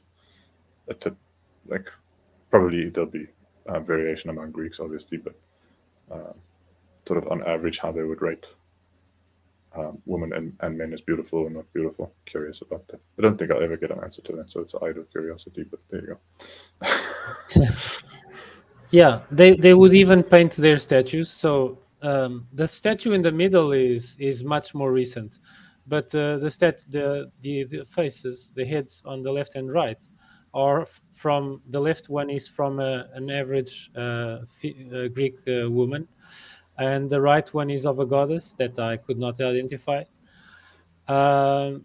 like, probably there'll be variation among Greeks, obviously, but sort of on average how they would rate women and men as beautiful and not beautiful. Curious about that. I don't think I'll ever get an answer to that, so it's idle curiosity, but there you go. Yeah, they would even paint their statues. So the statue in the middle is much more recent, but the faces, the heads on the left and right, are from the left one is from an average Greek woman, and the right one is of a goddess that I could not identify. But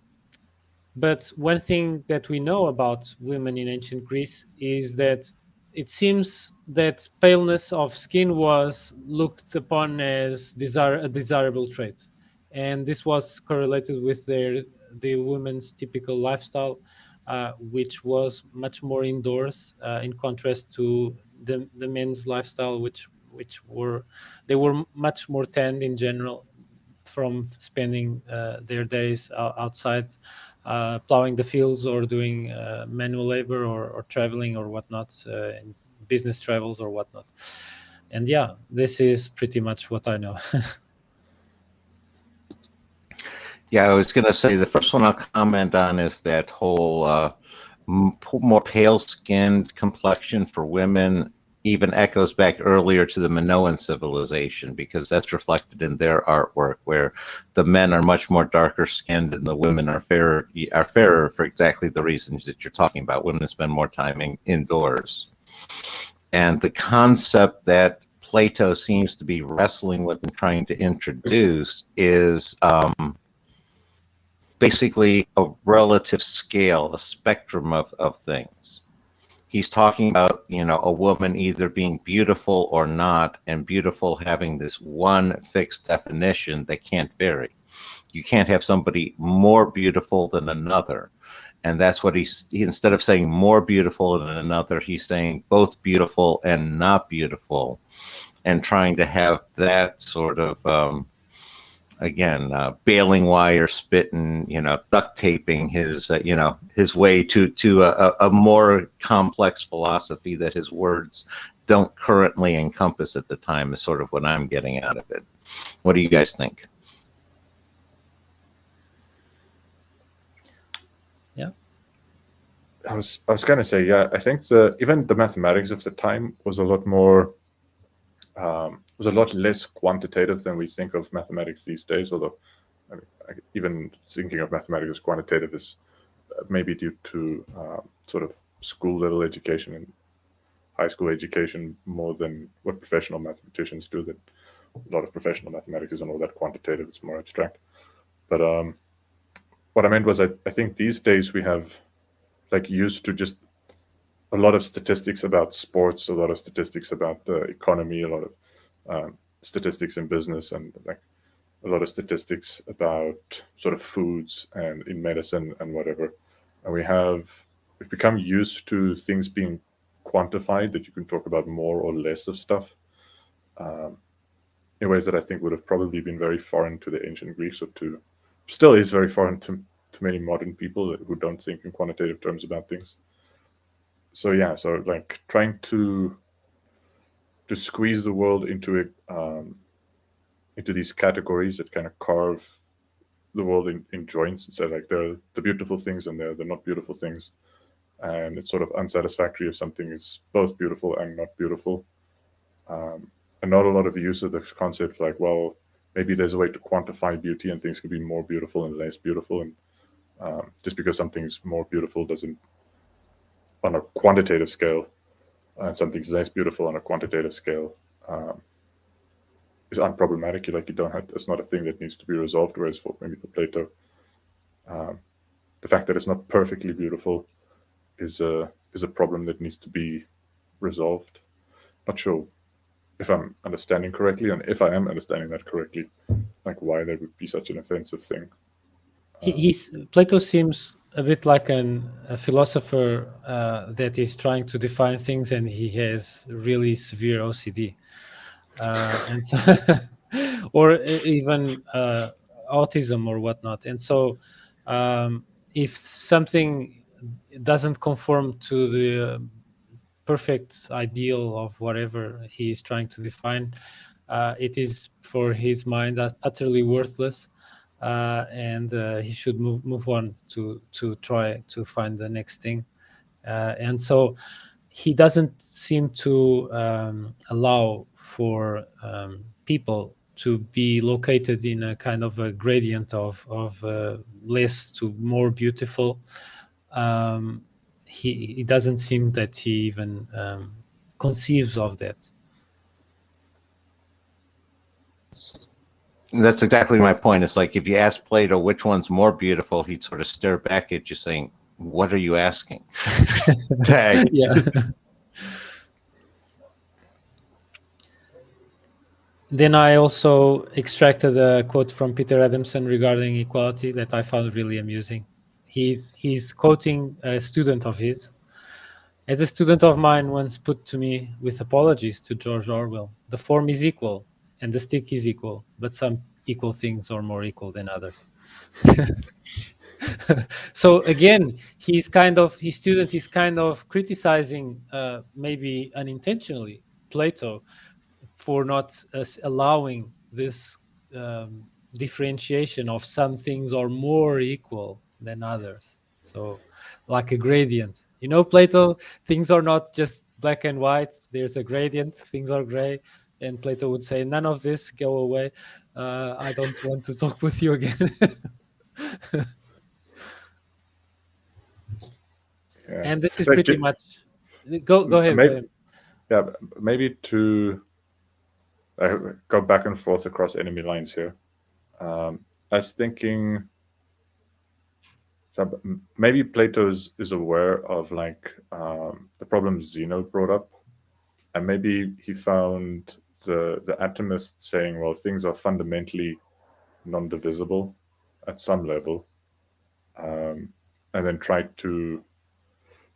one thing that we know about women in ancient Greece is that it seems that paleness of skin was looked upon as a desirable trait, and this was correlated with the women's typical lifestyle, which was much more indoors, in contrast to the men's lifestyle, which were much more tanned in general from spending their days outside, plowing the fields or doing manual labor or traveling or whatnot, in business travels or whatnot. And yeah, this is pretty much what I know. Yeah, I was going to say the first one I'll comment on is that whole more pale-skinned complexion for women even echoes back earlier to the Minoan civilization, because that's reflected in their artwork, where the men are much more darker skinned and the women are fairer for exactly the reasons that you're talking about. Women spend more time indoors. And the concept that Plato seems to be wrestling with and trying to introduce is basically a relative scale, a spectrum of things. He's talking about, a woman either being beautiful or not, and beautiful having this one fixed definition that can't vary. You can't have somebody more beautiful than another. And that's what he instead of saying more beautiful than another, he's saying both beautiful and not beautiful, and trying to have that sort of, baling wire, spitting, duct taping his, his way to a more complex philosophy that his words don't currently encompass at the time is sort of what I'm getting out of it. What do you guys think? Yeah. I was gonna say, yeah, I think even the mathematics of the time was a lot more was a lot less quantitative than we think of mathematics these days. Although, I mean, even thinking of mathematics as quantitative is maybe due to sort of school level education and high school education more than what professional mathematicians do. That a lot of professional mathematics isn't all that quantitative; it's more abstract. But what I meant was, I think these days we have used to just a lot of statistics about sports, a lot of statistics about the economy, a lot of statistics in business, and a lot of statistics about sort of foods and in medicine and whatever. And we've become used to things being quantified, that you can talk about more or less of stuff in ways that I think would have probably been very foreign to the ancient Greeks, or still is very foreign to many modern people who don't think in quantitative terms about things. So yeah, so trying to squeeze the world into these categories that kind of carve the world in joints and say there are the beautiful things and there are the not beautiful things, and it's sort of unsatisfactory if something is both beautiful and not beautiful, and not a lot of use of this concept well, maybe there's a way to quantify beauty and things could be more beautiful and less beautiful, and just because something's more beautiful doesn't, on a quantitative scale, and something's less beautiful on a quantitative scale, is unproblematic. You don't have, it's not a thing that needs to be resolved. Whereas maybe for Plato, the fact that it's not perfectly beautiful is a problem that needs to be resolved. Not sure if I'm understanding correctly, and if I am understanding that correctly, why that would be such an offensive thing. Plato seems a bit like a philosopher that is trying to define things, and he has really severe OCD, and so, or even autism or whatnot. And so, if something doesn't conform to the perfect ideal of whatever he is trying to define, it is for his mind utterly worthless. And he should move on to try to find the next thing, and so he doesn't seem to allow for people to be located in a kind of a gradient of less to more beautiful. He doesn't seem that he even conceives of that. That's exactly my point. It's like if you ask Plato which one's more beautiful, he'd sort of stare back at you saying, "What are you asking?" Tag. Yeah. Then I also extracted a quote from Peter Adamson regarding equality that I found really amusing. He's quoting a student of his. As a student of mine once put to me, with apologies to George Orwell, the form is equal and the stick is equal, but some equal things are more equal than others. So again, his student is kind of criticizing, maybe unintentionally, Plato for not allowing this differentiation of some things are more equal than others. So like a gradient, Plato, things are not just black and white, there's a gradient, things are gray. And Plato would say, none of this, go away, I don't want to talk with you again. Yeah. And this is pretty much go ahead, maybe, go ahead. Yeah, maybe to go back and forth across enemy lines here. I was thinking maybe Plato is aware of like the problem Zeno brought up, and maybe he found the atomist saying, well, things are fundamentally non-divisible at some level, and then tried to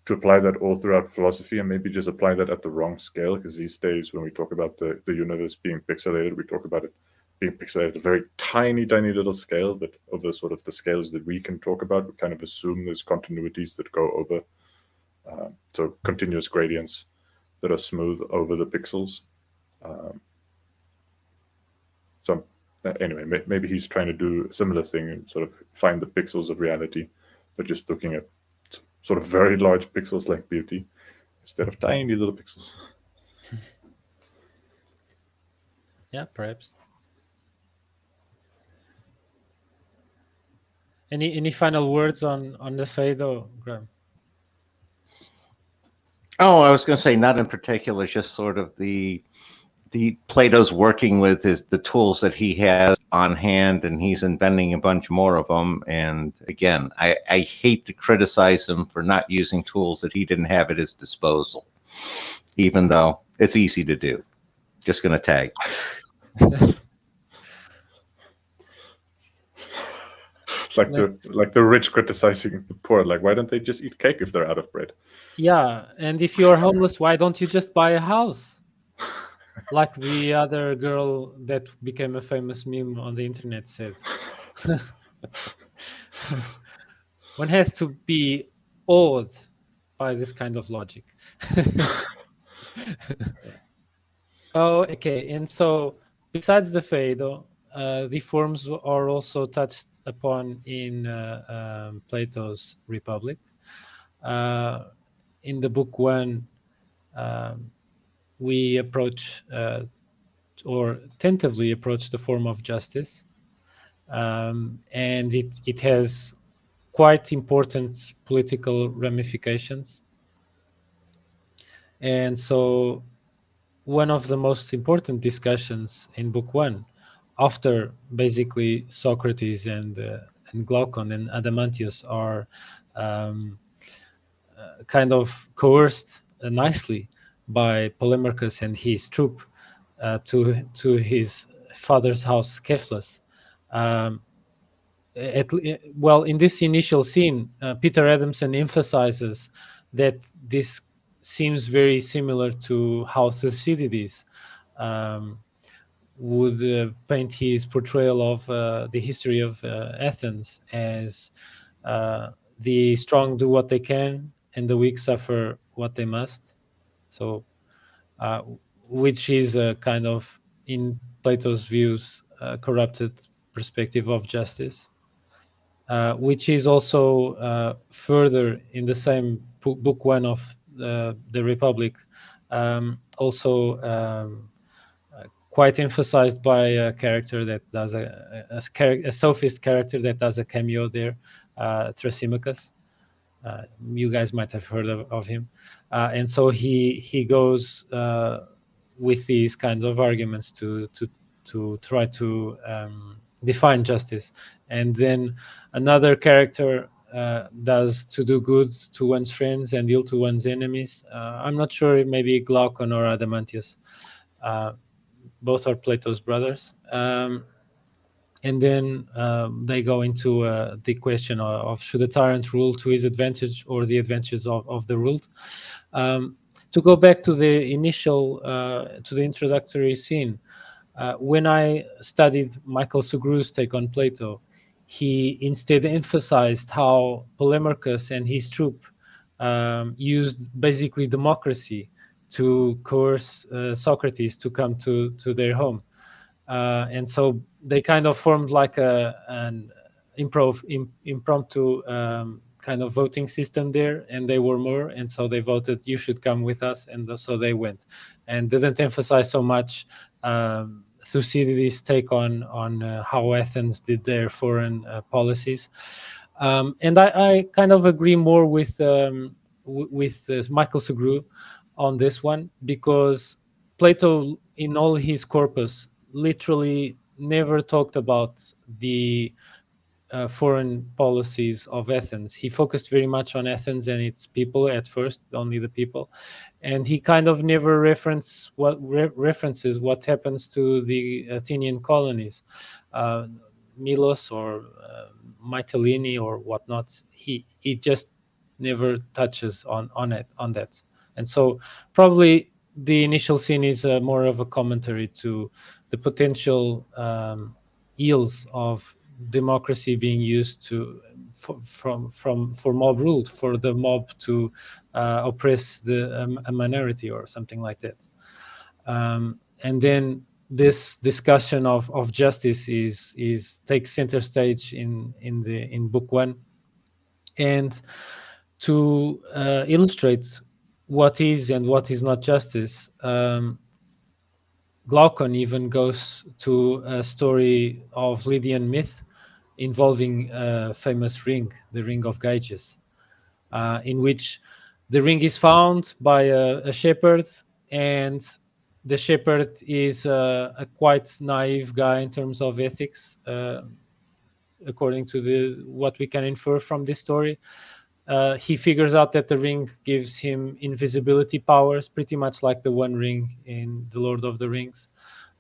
apply that all throughout philosophy, and maybe just apply that at the wrong scale, because these days when we talk about the universe being pixelated, we talk about it being pixelated at a very tiny little scale, but over sort of the scales that we can talk about, we kind of assume there's continuities that go over, so continuous gradients that are smooth over the pixels. So anyway, maybe he's trying to do a similar thing and sort of find the pixels of reality, but just looking at sort of very large pixels like beauty instead of tiny little pixels. Yeah, perhaps. Any final words on the Phaedo, Graham? Oh, I was going to say not in particular, just sort of the Plato's working with the tools that he has on hand, and he's inventing a bunch more of them. And again, I hate to criticize him for not using tools that he didn't have at his disposal, even though it's easy to do. Just going to tag. It's like the rich criticizing the poor. Like, why don't they just eat cake if they're out of bread? Yeah, and if you're homeless, why don't you just buy a house? Like the other girl that became a famous meme on the internet said. One has to be awed by this kind of logic. Oh, okay. And so besides the Phaedo, the forms are also touched upon in Plato's Republic. In the book 1, we approach or tentatively approach the form of justice, and it has quite important political ramifications. And so one of the most important discussions in book 1, after basically Socrates and Glaucon and Adamantius are kind of coerced nicely by Polemarchus and his troop to his father's house, Cephalus. Well, in this initial scene, Peter Adamson emphasizes that this seems very similar to how Thucydides would paint his portrayal of the history of Athens as the strong do what they can and the weak suffer what they must. So, which is a kind of, in Plato's views, corrupted perspective of justice, which is also further in the same book 1 of the Republic, also quite emphasized by a character that does a sophist character that does a cameo there, Thrasymachus. You guys might have heard of him, and so he goes with these kinds of arguments to try to define justice. And then another character does to do good to one's friends and ill to one's enemies. I'm not sure, maybe Glaucon or Adamantius. Both are Plato's brothers. And then they go into the question of should a tyrant rule to his advantage or the advantages of the ruled. To go back to the initial, to the introductory scene, when I studied Michael Sugrue's take on Plato, he instead emphasized how Polemarchus and his troop used basically democracy to coerce Socrates to come to their home. And so they kind of formed like an impromptu kind of voting system there, and they were more, and so they voted, you should come with us, and so they went, and didn't emphasize so much Thucydides' take on how Athens did their foreign policies. And I kind of agree more with Michael Sugrue on this one, because Plato, in all his corpus, literally never talked about the foreign policies of Athens. He focused very much on Athens and its people at first, only the people, and he kind of never references what happens to the Athenian colonies, Milos or Mytilene or whatnot. He just never touches on that, and so probably the initial scene is more of a commentary to the potential ills of democracy being used for mob rule, for the mob to oppress a minority or something like that. And then this discussion of justice takes center stage in book one, and to illustrate what is and what is not justice. Glaucon even goes to a story of Lydian myth involving a famous ring, the Ring of Gyges, in which the ring is found by a shepherd, and the shepherd is a quite naive guy in terms of ethics, according to what we can infer from this story. He figures out that the ring gives him invisibility powers, pretty much like the One Ring in The Lord of the Rings,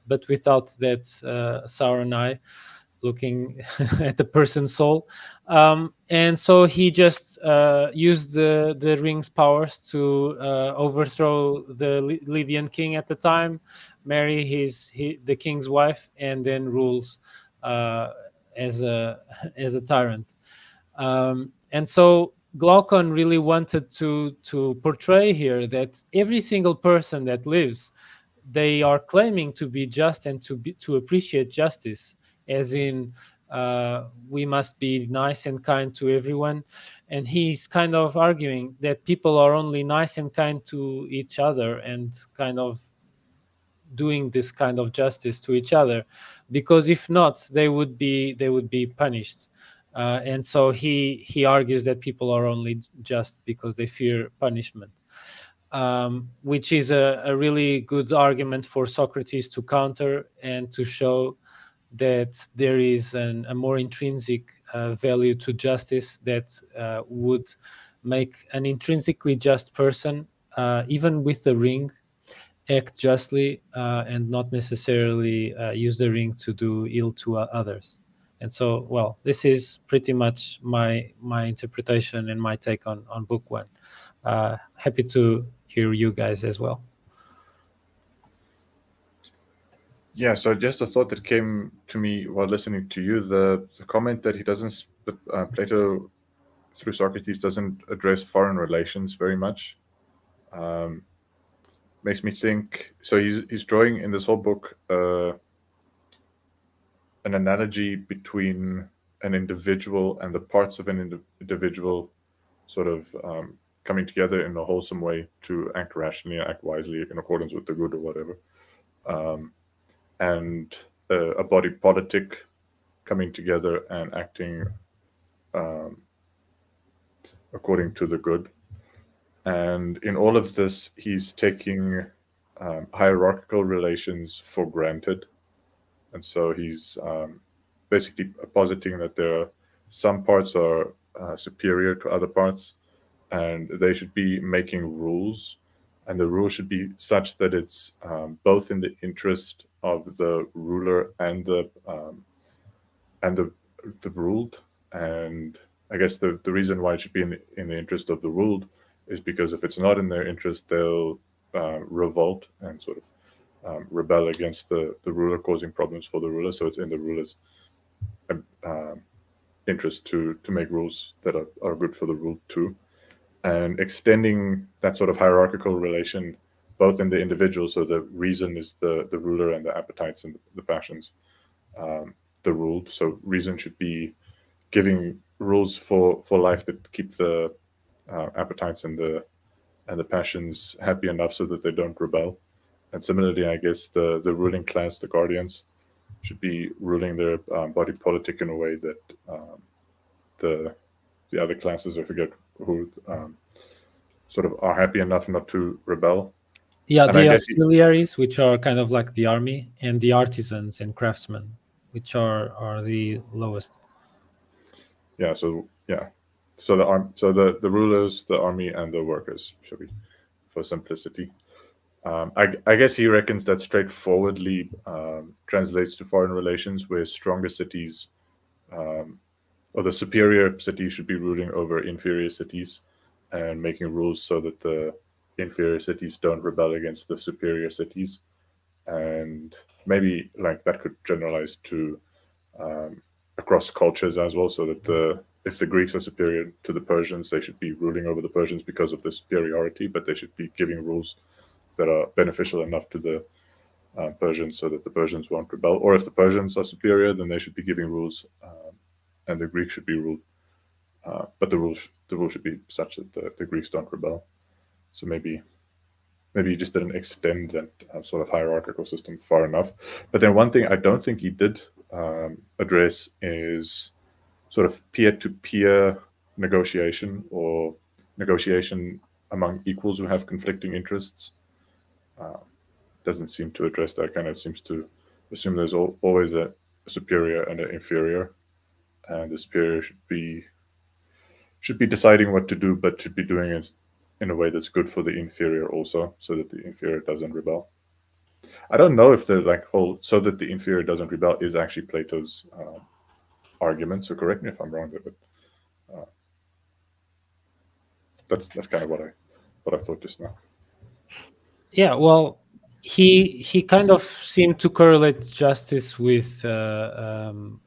but without that Sauron eye looking at the person's soul. And so he just used the ring's powers to overthrow the Lydian king at the time, marry the king's wife, and then rules as a tyrant. And so Glaucon really wanted to portray here that every single person that lives, they are claiming to be just and to appreciate justice, as in we must be nice and kind to everyone. And he's kind of arguing that people are only nice and kind to each other and kind of doing this kind of justice to each other, because if not, they would be punished. And so he argues that people are only just because they fear punishment, which is a really good argument for Socrates to counter and to show that there is a more intrinsic value to justice that would make an intrinsically just person, even with the ring, act justly and not necessarily use the ring to do ill to others. And so, well, this is pretty much my interpretation and my take on book one. Happy to hear you guys as well. Yeah, so just a thought that came to me while listening to you, the comment that he doesn't, Plato through Socrates doesn't address foreign relations very much, makes me think. So he's drawing in this whole book an analogy between an individual and the parts of an individual sort of coming together in a wholesome way to act rationally, act wisely in accordance with the good or whatever. And a body politic coming together and acting according to the good. And in all of this, he's taking hierarchical relations for granted. And so he's basically positing that there are some parts are superior to other parts, and they should be making rules. And the rule should be such that it's both in the interest of the ruler and the ruled. And I guess the reason why it should be in the interest of the ruled is because if it's not in their interest, they'll revolt and sort of rebel against the ruler, causing problems for the ruler. So it's in the ruler's interest to make rules that are good for the ruled too. And extending that sort of hierarchical relation both in the individual, so the reason is the ruler and the appetites and the passions, the ruled. So reason should be giving rules for life that keep the appetites and the passions happy enough so that they don't rebel. And similarly, I guess the ruling class, the guardians, should be ruling their body politic in a way that the other classes, I forget who, sort of are happy enough not to rebel. Yeah, and the auxiliaries, which are kind of like the army, and the artisans and craftsmen, which are the lowest. Yeah. So yeah. So the rulers, the army, and the workers should be, for simplicity. I guess he reckons that straightforwardly translates to foreign relations, where stronger cities or the superior city should be ruling over inferior cities and making rules so that the inferior cities don't rebel against the superior cities. And maybe like that could generalize to across cultures as well, so that if the Greeks are superior to the Persians, they should be ruling over the Persians because of the superiority, but they should be giving rules that are beneficial enough to the Persians so that the Persians won't rebel. Or if the Persians are superior, then they should be giving rules, and the Greeks should be ruled. But the rule should be such that the Greeks don't rebel. So maybe he just didn't extend that sort of hierarchical system far enough. But then one thing I don't think he did address is sort of peer-to-peer negotiation, or negotiation among equals who have conflicting interests. Doesn't seem to address that. Kind of seems to assume there's always a superior and an inferior, and the superior should be deciding what to do, but should be doing it in a way that's good for the inferior also, so that the inferior doesn't rebel. I don't know if the whole "so that the inferior doesn't rebel" is actually Plato's argument. So correct me if I'm wrong there, but that's kind of what I thought just now. Yeah, well, he kind of seemed to correlate justice with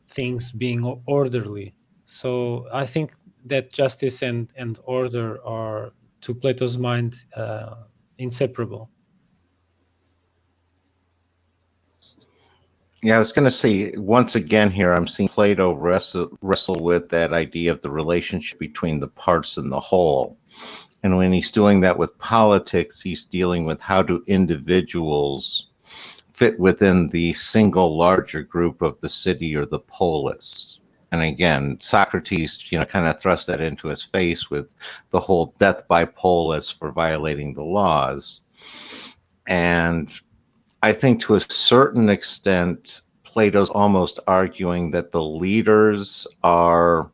things being orderly. So I think that justice and order are, to Plato's mind, inseparable. Yeah, I was going to say, once again here, I'm seeing Plato wrestle with that idea of the relationship between the parts and the whole. And when he's doing that with politics, he's dealing with how do individuals fit within the single larger group of the city or the polis. And again, Socrates, kind of thrust that into his face with the whole death by polis for violating the laws. And I think to a certain extent, Plato's almost arguing that the leaders are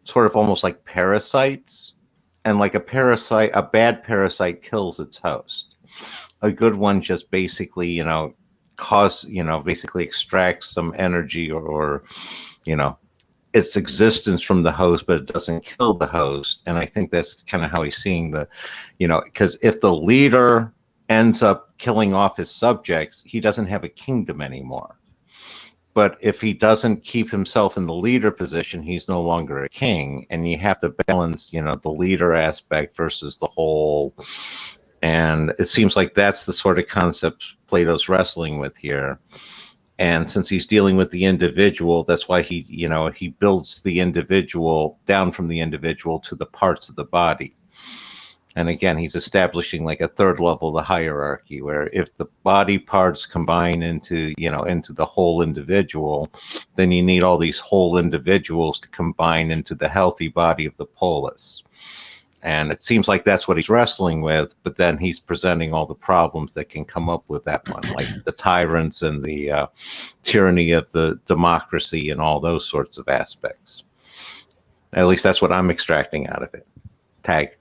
sort of almost like parasites. And like a bad parasite kills its host. A good one just basically, basically extracts some energy or its existence from the host, but it doesn't kill the host. And I think that's kind of how he's seeing because if the leader ends up killing off his subjects, he doesn't have a kingdom anymore. But if he doesn't keep himself in the leader position, he's no longer a king. And you have to balance, the leader aspect versus the whole. And it seems like that's the sort of concept Plato's wrestling with here. And since he's dealing with the individual, that's why he builds the individual down from the individual to the parts of the body. And again, he's establishing like a third level of the hierarchy, where if the body parts combine into the whole individual, then you need all these whole individuals to combine into the healthy body of the polis. And it seems like that's what he's wrestling with, but then he's presenting all the problems that can come up with that one, like the tyrants and the tyranny of the democracy and all those sorts of aspects. At least that's what I'm extracting out of it. Tag.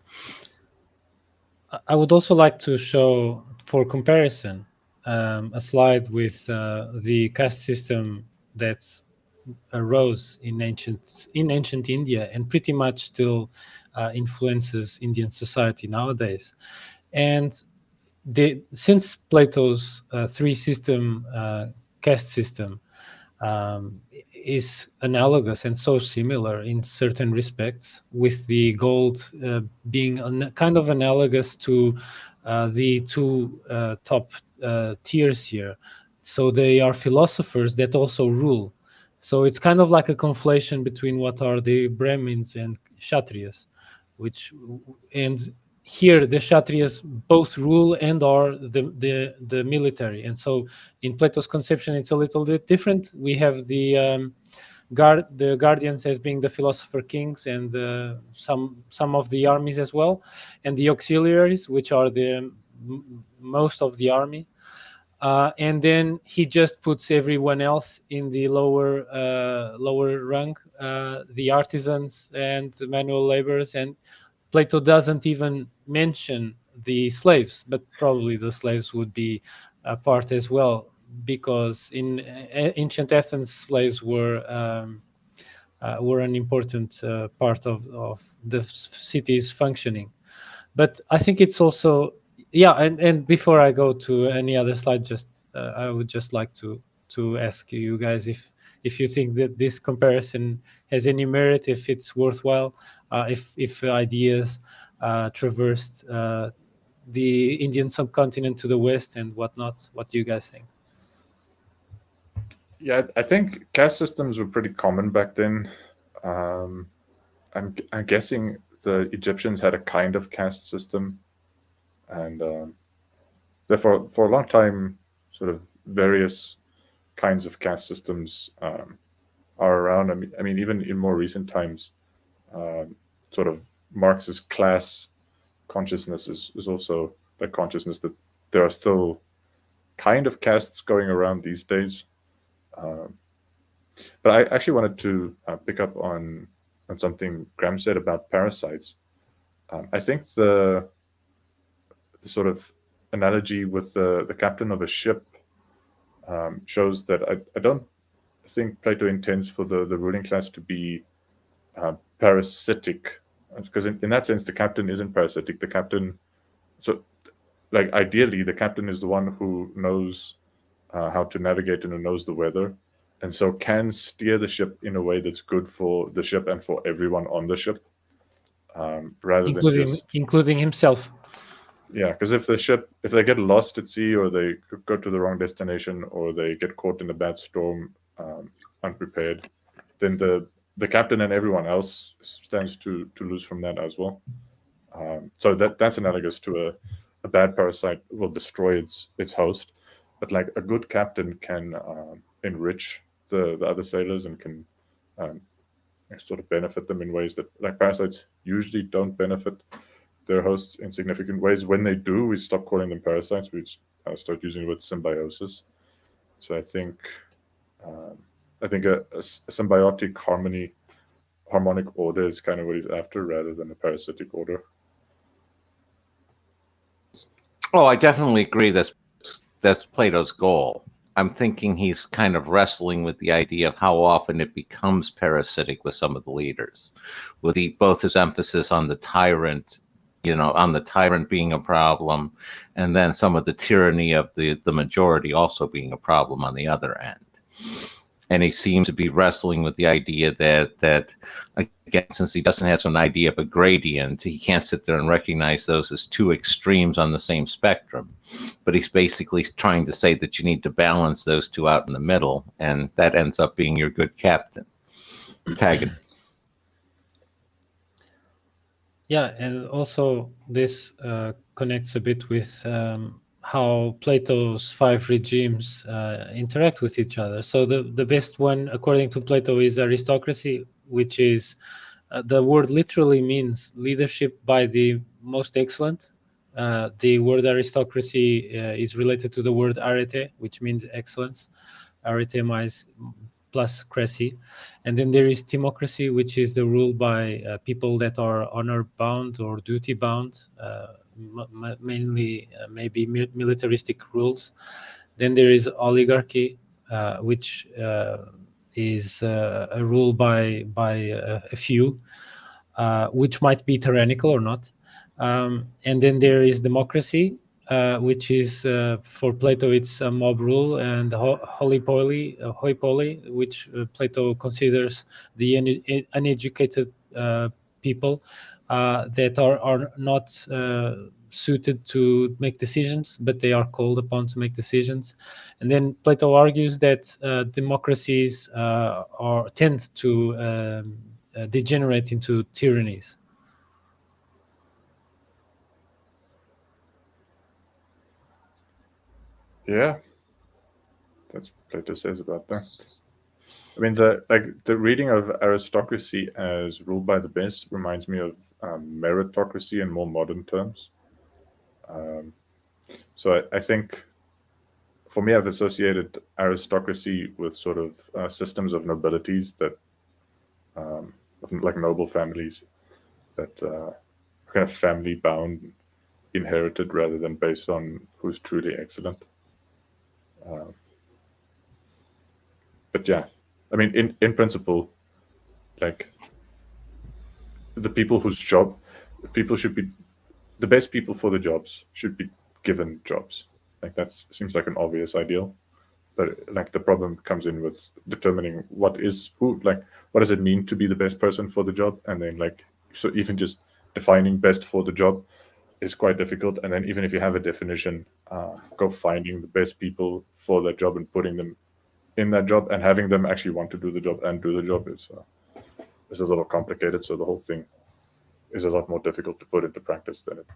I would also like to show, for comparison, a slide with the caste system that arose in ancient India and pretty much still influences Indian society nowadays. And since Plato's three-system caste system is analogous and so similar in certain respects, with the gold being kind of analogous to the two top tiers here. So they are philosophers that also rule. So it's kind of like a conflation between what are the Brahmins and Kshatriyas, and here the Kshatriyas both rule and are the military. And so in Plato's conception, it's a little bit different. We have the guardians as being the philosopher kings and some of the armies as well, and the auxiliaries, which are the most of the army. and then he just puts everyone else in the lower rung, the artisans and manual laborers, and Plato doesn't even mention the slaves, but probably the slaves would be a part as well, because in ancient Athens, slaves were an important part of the city's functioning. But I think it's also, yeah, and before I go to any other slide, just I would just like to ask you guys if you think that this comparison has any merit, if it's worthwhile, if ideas traversed the Indian subcontinent to the west and whatnot. What do you guys think? Yeah, I think caste systems were pretty common back then. I'm guessing the Egyptians had a kind of caste system, and therefore for a long time, sort of various kinds of caste systems are around. I mean, even in more recent times, sort of Marx's class consciousness is also the consciousness that there are still kind of castes going around these days. But I actually wanted to pick up on something Graham said about parasites. I think the sort of analogy with the captain of a ship shows that I don't think Plato intends for the ruling class to be parasitic, because in that sense the captain isn't parasitic. The captain, so like ideally the captain is the one who knows how to navigate and who knows the weather, and so can steer the ship in a way that's good for the ship and for everyone on the ship, rather than just including himself. Yeah, because if they get lost at sea, or they go to the wrong destination, or they get caught in a bad storm unprepared, then the captain and everyone else stands to lose from that as well. So that's analogous to a bad parasite will destroy its host, but like a good captain can enrich the other sailors and can sort of benefit them in ways that like parasites usually don't benefit their hosts in significant ways. When they do, we stop calling them parasites. We start using the word symbiosis. So I think a symbiotic harmonic order is kind of what he's after, rather than a parasitic order. Oh, I definitely agree. That's Plato's goal. I'm thinking he's kind of wrestling with the idea of how often it becomes parasitic with some of the leaders, with both his emphasis on the tyrant, on the tyrant being a problem, and then some of the tyranny of the majority also being a problem on the other end. And he seems to be wrestling with the idea that again, since he doesn't have some idea of a gradient, he can't sit there and recognize those as two extremes on the same spectrum. But he's basically trying to say that you need to balance those two out in the middle, and that ends up being your good captain. Taggart. Yeah, and also this connects a bit with how Plato's 5 regimes interact with each other. So the best one, according to Plato, is aristocracy, which is the word literally means leadership by the most excellent. The word aristocracy is related to the word arete, which means excellence. Arete plus cracy. And then there is timocracy, which is the rule by people that are honor bound or duty bound, mainly maybe militaristic rules. Then there is oligarchy, which is a rule by a few, which might be tyrannical or not. And then there is democracy, which is for Plato, it's a mob rule, and hoi polloi, which Plato considers the uneducated people that are not suited to make decisions, but they are called upon to make decisions. And then Plato argues that democracies tend to degenerate into tyrannies. Yeah, that's what Plato says about that. I mean, the reading of aristocracy as ruled by the best reminds me of meritocracy in more modern terms. So I think for me, I've associated aristocracy with sort of systems of nobilities that, like noble families that are kind of family bound, inherited rather than based on who's truly excellent. But yeah, I mean, in principle, like the people whose job, people should be, the best people for the jobs should be given jobs. Like that seems like an obvious ideal, but like the problem comes in with determining what does it mean to be the best person for the job, and then like so even just defining best for the job is quite difficult. And then even if you have a definition, go finding the best people for that job and putting them in that job and having them actually want to do the job and do the job is a little complicated. So the whole thing is a lot more difficult to put into practice than it.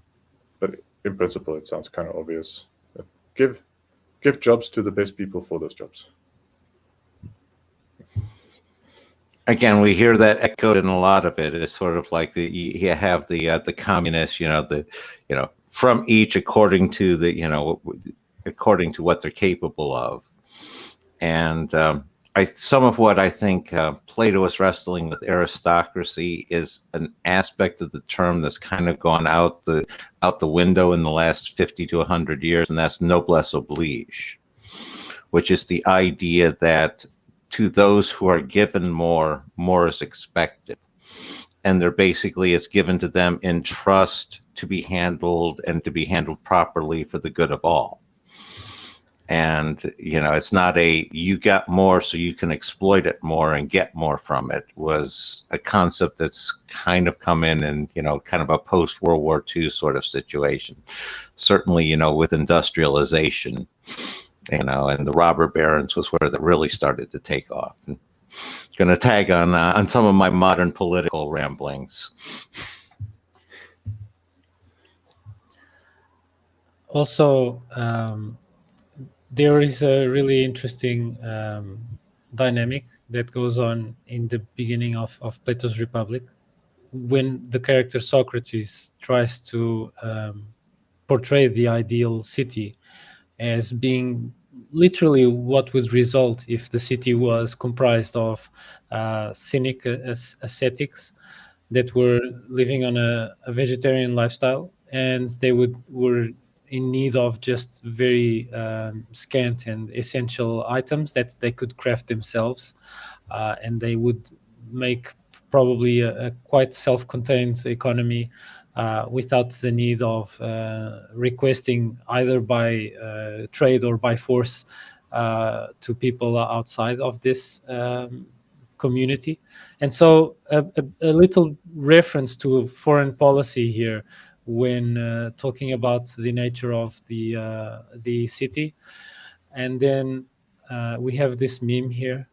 But in principle, it sounds kind of obvious. Give jobs to the best people for those jobs. Again, we hear that echoed in a lot of it. It's sort of like you have the communists, from each according to according to what they're capable of. And some of what I think Plato is wrestling with aristocracy is an aspect of the term that's kind of gone out the window in the last 50 to 100 years, and that's noblesse oblige, which is the idea that to those who are given more is expected, and they're basically it's given to them in trust to be handled and to be handled properly for the good of all. And it's not you got more so you can exploit it more and get more from it, was a concept that's kind of come in and kind of a post World War II sort of situation. Certainly with industrialization, and the robber barons was where that really started to take off. And going to tag on some of my modern political ramblings. Also, there is a really interesting dynamic that goes on in the beginning of Plato's Republic, when the character Socrates tries to portray the ideal city as being literally what would result if the city was comprised of cynic ascetics that were living on a vegetarian lifestyle, and they were in need of just very scant and essential items that they could craft themselves, and they would make probably a quite self-contained economy without the need of requesting either by trade or by force to people outside of this community. And so a little reference to foreign policy here when talking about the nature of the city. And then we have this meme here,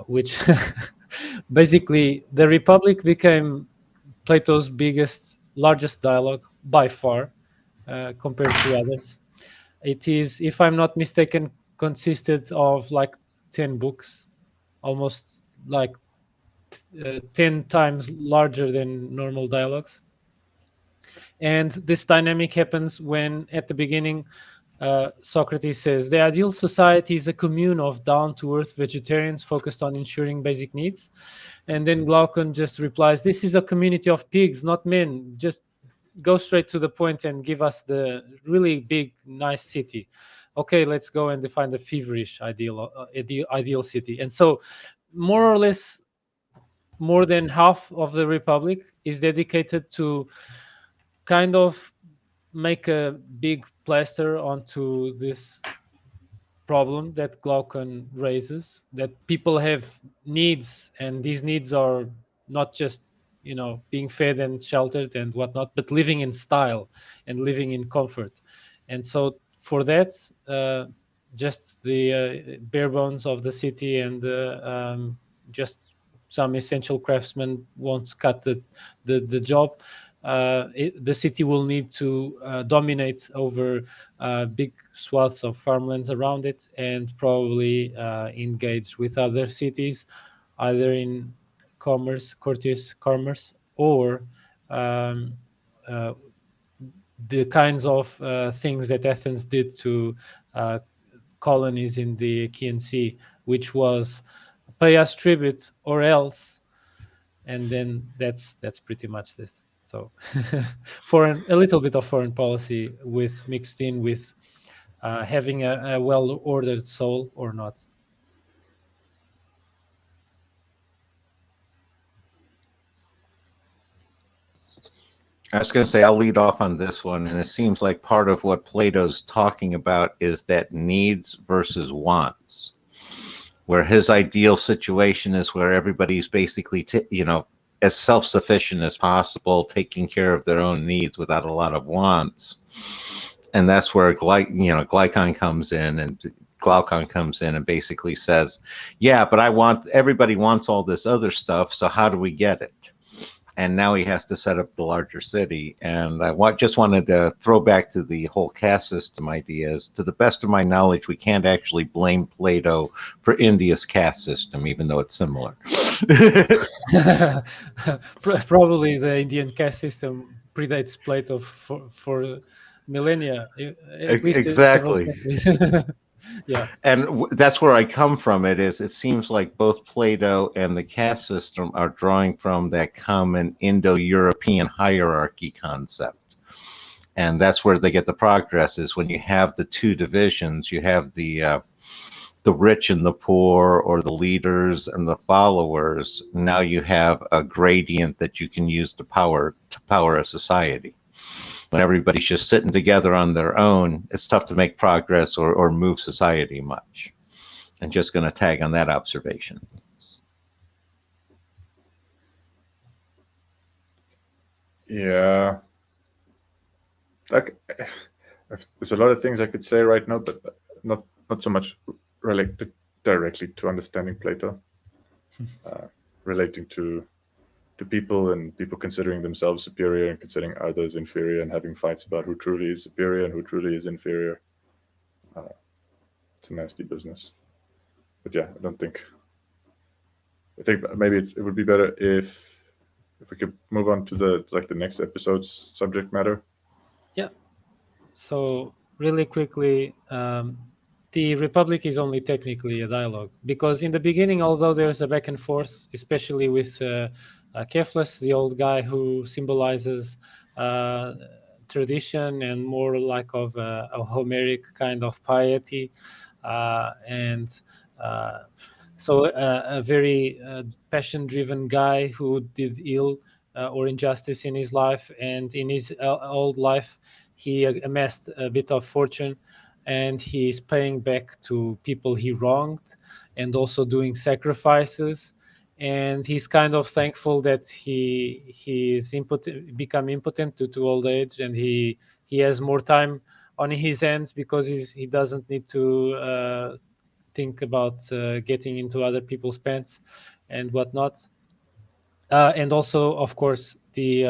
which basically the Republic became Plato's largest dialogue by far, compared to others. It is, if I'm not mistaken, consisted of like 10 books, almost like 10 times larger than normal dialogues. And this dynamic happens when, at the beginning, Socrates says, the ideal society is a commune of down-to-earth vegetarians focused on ensuring basic needs. And then Glaucon just replies, this is a community of pigs, not men. Just go straight to the point and give us the really big, nice city. Okay, let's go and define the feverish ideal city. And so more or less, more than half of the Republic is dedicated to kind of make a big plaster onto this problem that Glaucon raises, that people have needs, and these needs are not just being fed and sheltered and whatnot, but living in style and living in comfort. And so for that, just the bare bones of the city and just some essential craftsmen won't cut the job. The city will need to dominate over big swaths of farmlands around it, and probably engage with other cities, either in courteous commerce, or the kinds of things that Athens did to colonies in the Aegean Sea, which was pay us tribute or else, and then that's pretty much this. So a little bit of foreign policy with mixed in with having a well-ordered soul or not. I was going to say, I'll lead off on this one, and it seems like part of what Plato's talking about is that needs versus wants, where his ideal situation is where everybody's basically, as self-sufficient as possible, taking care of their own needs without a lot of wants. And that's where Glaucon comes in, and Glaucon comes in and basically says, yeah, but everybody wants all this other stuff, so how do we get it? And now he has to set up the larger city. And I just wanted to throw back to the whole caste system ideas. To the best of my knowledge, we can't actually blame Plato for India's caste system, even though it's similar. Probably the Indian caste system predates Plato for millennia. At least exactly. Yeah, and that's where I come from. It seems like both Plato and the caste system are drawing from that common Indo-European hierarchy concept, and that's where they get the progress. Is when you have the two divisions, you have the rich and the poor, or the leaders and the followers. Now you have a gradient that you can use to power a society. When everybody's just sitting together on their own, it's tough to make progress or move society much. I'm just going to tag on that observation. Yeah. There's a lot of things I could say right now, but not so much related directly to understanding Plato, relating to people and people considering themselves superior and considering others inferior and having fights about who truly is superior and who truly is inferior. It's a nasty business. But yeah, I think maybe it would be better if we could move on to the next episode's subject matter. Yeah. So really quickly, the Republic is only technically a dialogue, because in the beginning, although there's a back and forth, especially with Cephalus, the old guy who symbolizes tradition and more like of a Homeric kind of piety, so a very passion-driven guy who did ill or injustice in his life, and in his old life he amassed a bit of fortune, and he's paying back to people he wronged and also doing sacrifices. And he's kind of thankful that he's become impotent due to old age, and he has more time on his hands because he doesn't need to think about getting into other people's pants and whatnot. And also, of course, the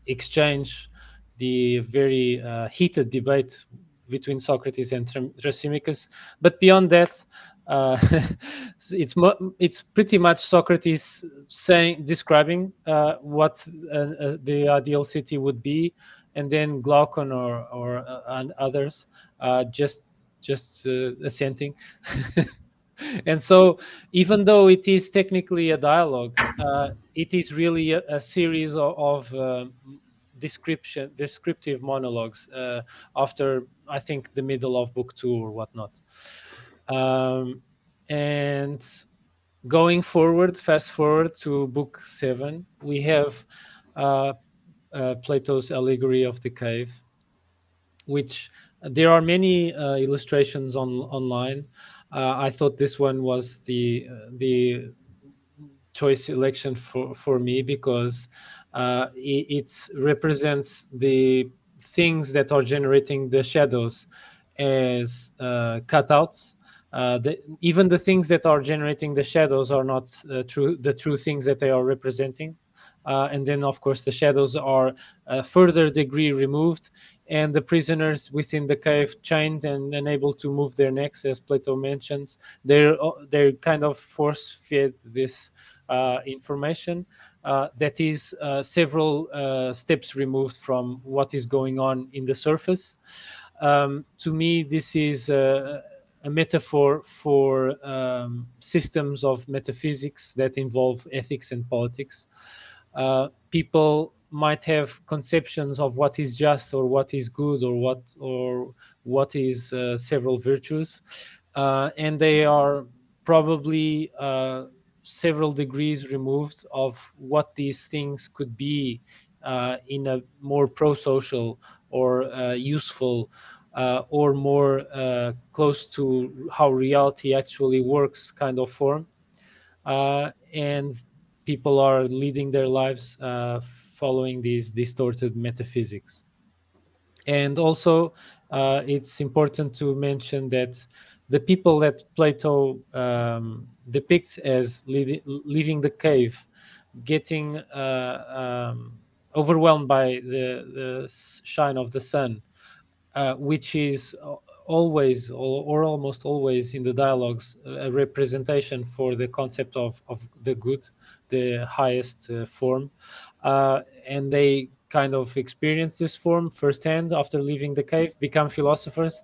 exchange, the very heated debate between Socrates and Thrasymachus. But beyond that, it's pretty much Socrates describing what the ideal city would be, and then Glaucon or others just assenting. And so, even though it is technically a dialogue, it is really a series of descriptive monologues after, I think, the middle of book 2 or whatnot. And going forward, fast forward to book 7, we have Plato's allegory of the cave, which there are many illustrations online. I thought this one was the choice selection for me, because it represents the things that are generating the shadows as cutouts. Even the things that are generating the shadows are not the true things that they are representing. And then, of course, the shadows are a further degree removed, and the prisoners within the cave chained and unable to move their necks, as Plato mentions, they're kind of force-fed this information that is several steps removed from what is going on in the surface. To me, this is a metaphor for systems of metaphysics that involve ethics and politics. People might have conceptions of what is just or what is good or what is several virtues, and they are probably several degrees removed of what these things could be in a more pro-social or useful or more close to how reality actually works kind of form. And people are leading their lives following these distorted metaphysics. And also, it's important to mention that the people that Plato depicts as leaving the cave, getting overwhelmed by the shine of the sun, which is always or almost always in the dialogues a representation for the concept of the good, the highest form, and they kind of experience this form firsthand after leaving the cave, become philosophers,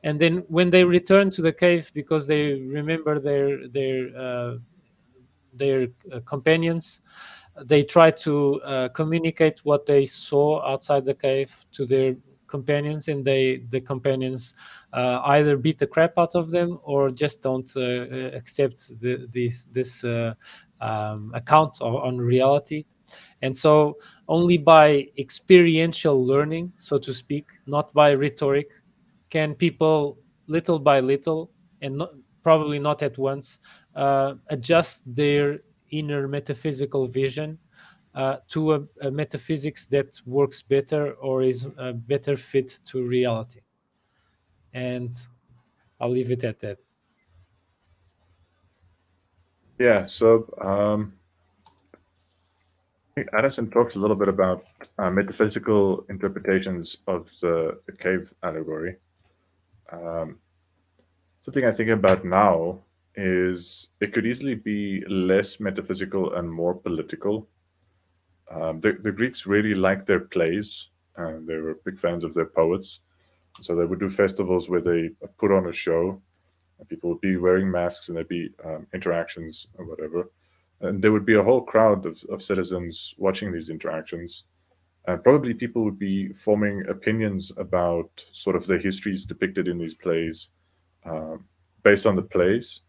and then when they return to the cave because they remember their companions, they try to communicate what they saw outside the cave to their companions, and the companions either beat the crap out of them or just don't accept this account on reality. And so only by experiential learning, so to speak, not by rhetoric, can people little by little, and probably not at once, adjust their inner metaphysical vision to a metaphysics that works better or is a better fit to reality. And I'll leave it at that. Yeah, so I think Addison talks a little bit about metaphysical interpretations of the cave allegory. Something I think about now is it could easily be less metaphysical and more political. The Greeks really liked their plays, and they were big fans of their poets. So they would do festivals where they put on a show, and people would be wearing masks, and there'd be interactions or whatever. And there would be a whole crowd of citizens watching these interactions. And probably people would be forming opinions about sort of the histories depicted in these plays based on the plays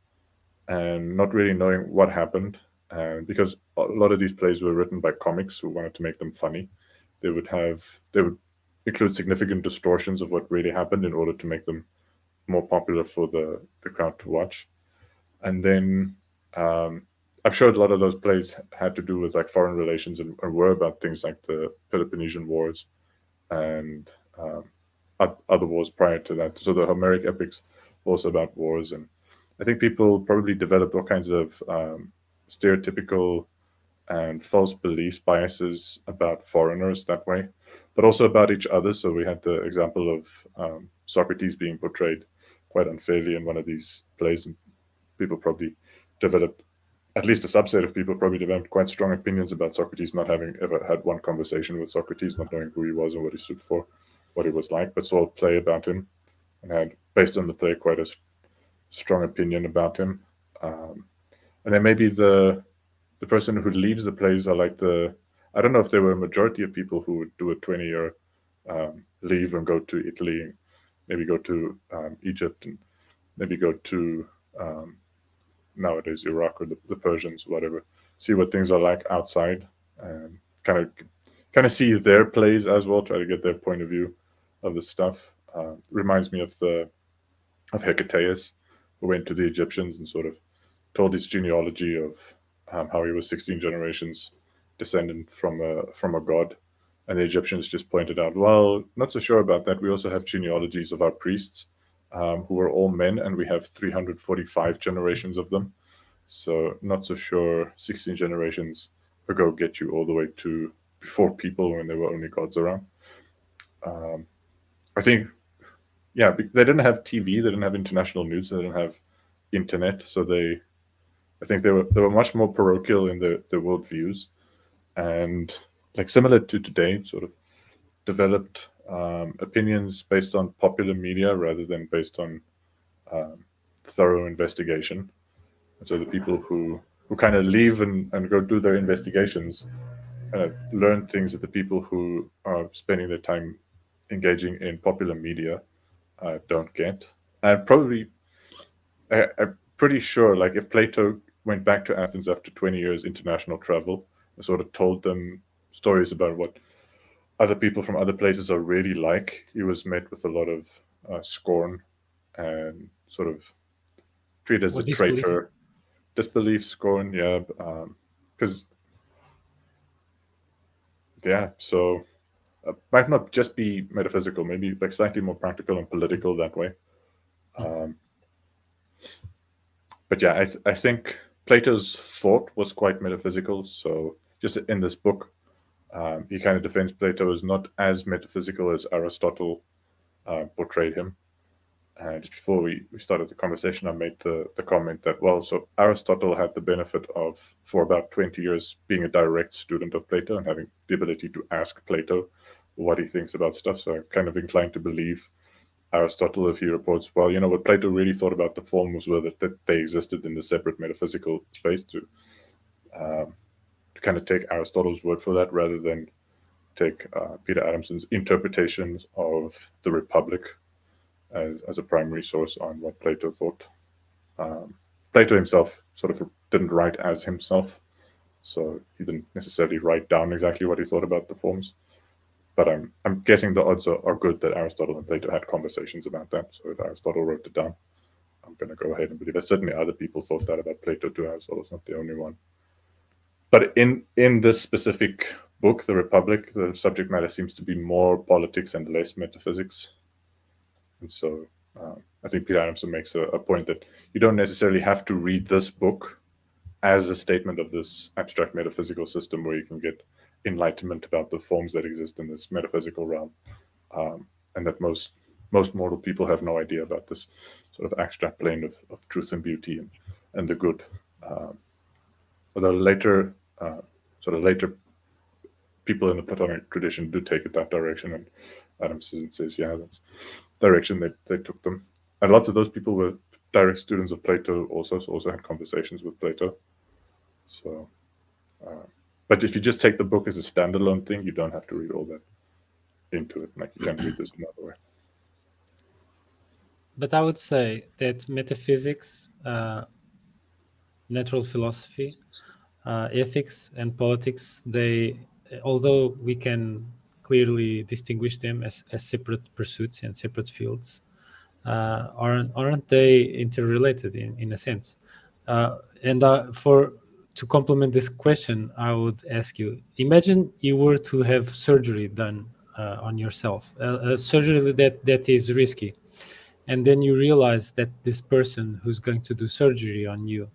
and not really knowing what happened. And because a lot of these plays were written by comics who wanted to make them funny, they would include significant distortions of what really happened in order to make them more popular for the crowd to watch. And then I'm sure a lot of those plays had to do with like foreign relations and were about things like the Peloponnesian Wars and other wars prior to that. So the Homeric epics were also about wars, and I think people probably developed all kinds of stereotypical and false beliefs, biases about foreigners that way, but also about each other. So we had the example of Socrates being portrayed quite unfairly in one of these plays, and people probably developed, at least a subset of people probably developed quite strong opinions about Socrates, not having ever had one conversation with Socrates, not knowing who he was and what he stood for, what he was like, but saw a play about him and had, based on the play, quite a strong opinion about him. And then maybe the person who leaves the plays are like I don't know if there were a majority of people who would do a 20-year leave and go to Italy, and maybe go to Egypt, and maybe go to nowadays Iraq or the Persians, whatever, see what things are like outside, and kind of see their plays as well, try to get their point of view of the stuff. Reminds me of Hecataeus, who went to the Egyptians and sort of told his genealogy of how he was 16 generations descendant from a god. And the Egyptians just pointed out, well, not so sure about that. We also have genealogies of our priests who were all men, and we have 345 generations of them. So not so sure 16 generations ago get you all the way to before people when there were only gods around. I think, yeah, they didn't have TV, they didn't have international news, they didn't have internet, so I think they were much more parochial in their worldviews, and like similar to today, sort of developed opinions based on popular media rather than based on thorough investigation. And so the people who kind of leave and go do their investigations learn things that the people who are spending their time engaging in popular media don't get. And probably, I'm pretty sure, like if Plato went back to Athens after 20 years international travel and sort of told them stories about what other people from other places are really like, he was met with a lot of scorn and sort of treated as Or a disbelief. traitor. Disbelief, scorn, yeah. Because, so might not just be metaphysical, maybe like slightly more practical and political that way. But yeah, I think Plato's thought was quite metaphysical. So just in this book, he kind of defends Plato as not as metaphysical as Aristotle portrayed him. Just before we started the conversation, I made the comment that, well, so Aristotle had the benefit of, for about 20 years, being a direct student of Plato and having the ability to ask Plato what he thinks about stuff. So I'm kind of inclined to believe Aristotle if he reports, well, what Plato really thought about the form was that they existed in the separate metaphysical space, to kind of take Aristotle's word for that rather than take Peter Adamson's interpretations of the Republic as a primary source on what Plato thought. Plato himself sort of didn't write as himself, so he didn't necessarily write down exactly what he thought about the forms. But I'm guessing the odds are good that Aristotle and Plato had conversations about that. So if Aristotle wrote it down, I'm going to go ahead and believe it. Certainly other people thought that about Plato too. Aristotle's not the only one. But in this specific book, The Republic, the subject matter seems to be more politics and less metaphysics. And so I think Peter Adamson makes a point that you don't necessarily have to read this book as a statement of this abstract metaphysical system where you can get enlightenment about the forms that exist in this metaphysical realm, and that most mortal people have no idea about this sort of abstract plane of truth and beauty and the good. Although later people in the Platonic tradition do take it that direction, and Adamson says, yeah, that's the direction they took them. And lots of those people were direct students of Plato also had conversations with Plato. So, but if you just take the book as a standalone thing, you don't have to read all that into it. Like you can read this another way. But I would say that metaphysics, natural philosophy, ethics, and politics, although we can clearly distinguish them as separate pursuits and separate fields, aren't they interrelated in a sense? To complement this question, I would ask you: imagine you were to have surgery done on yourself, a surgery that is risky, and then you realize that this person who's going to do surgery on you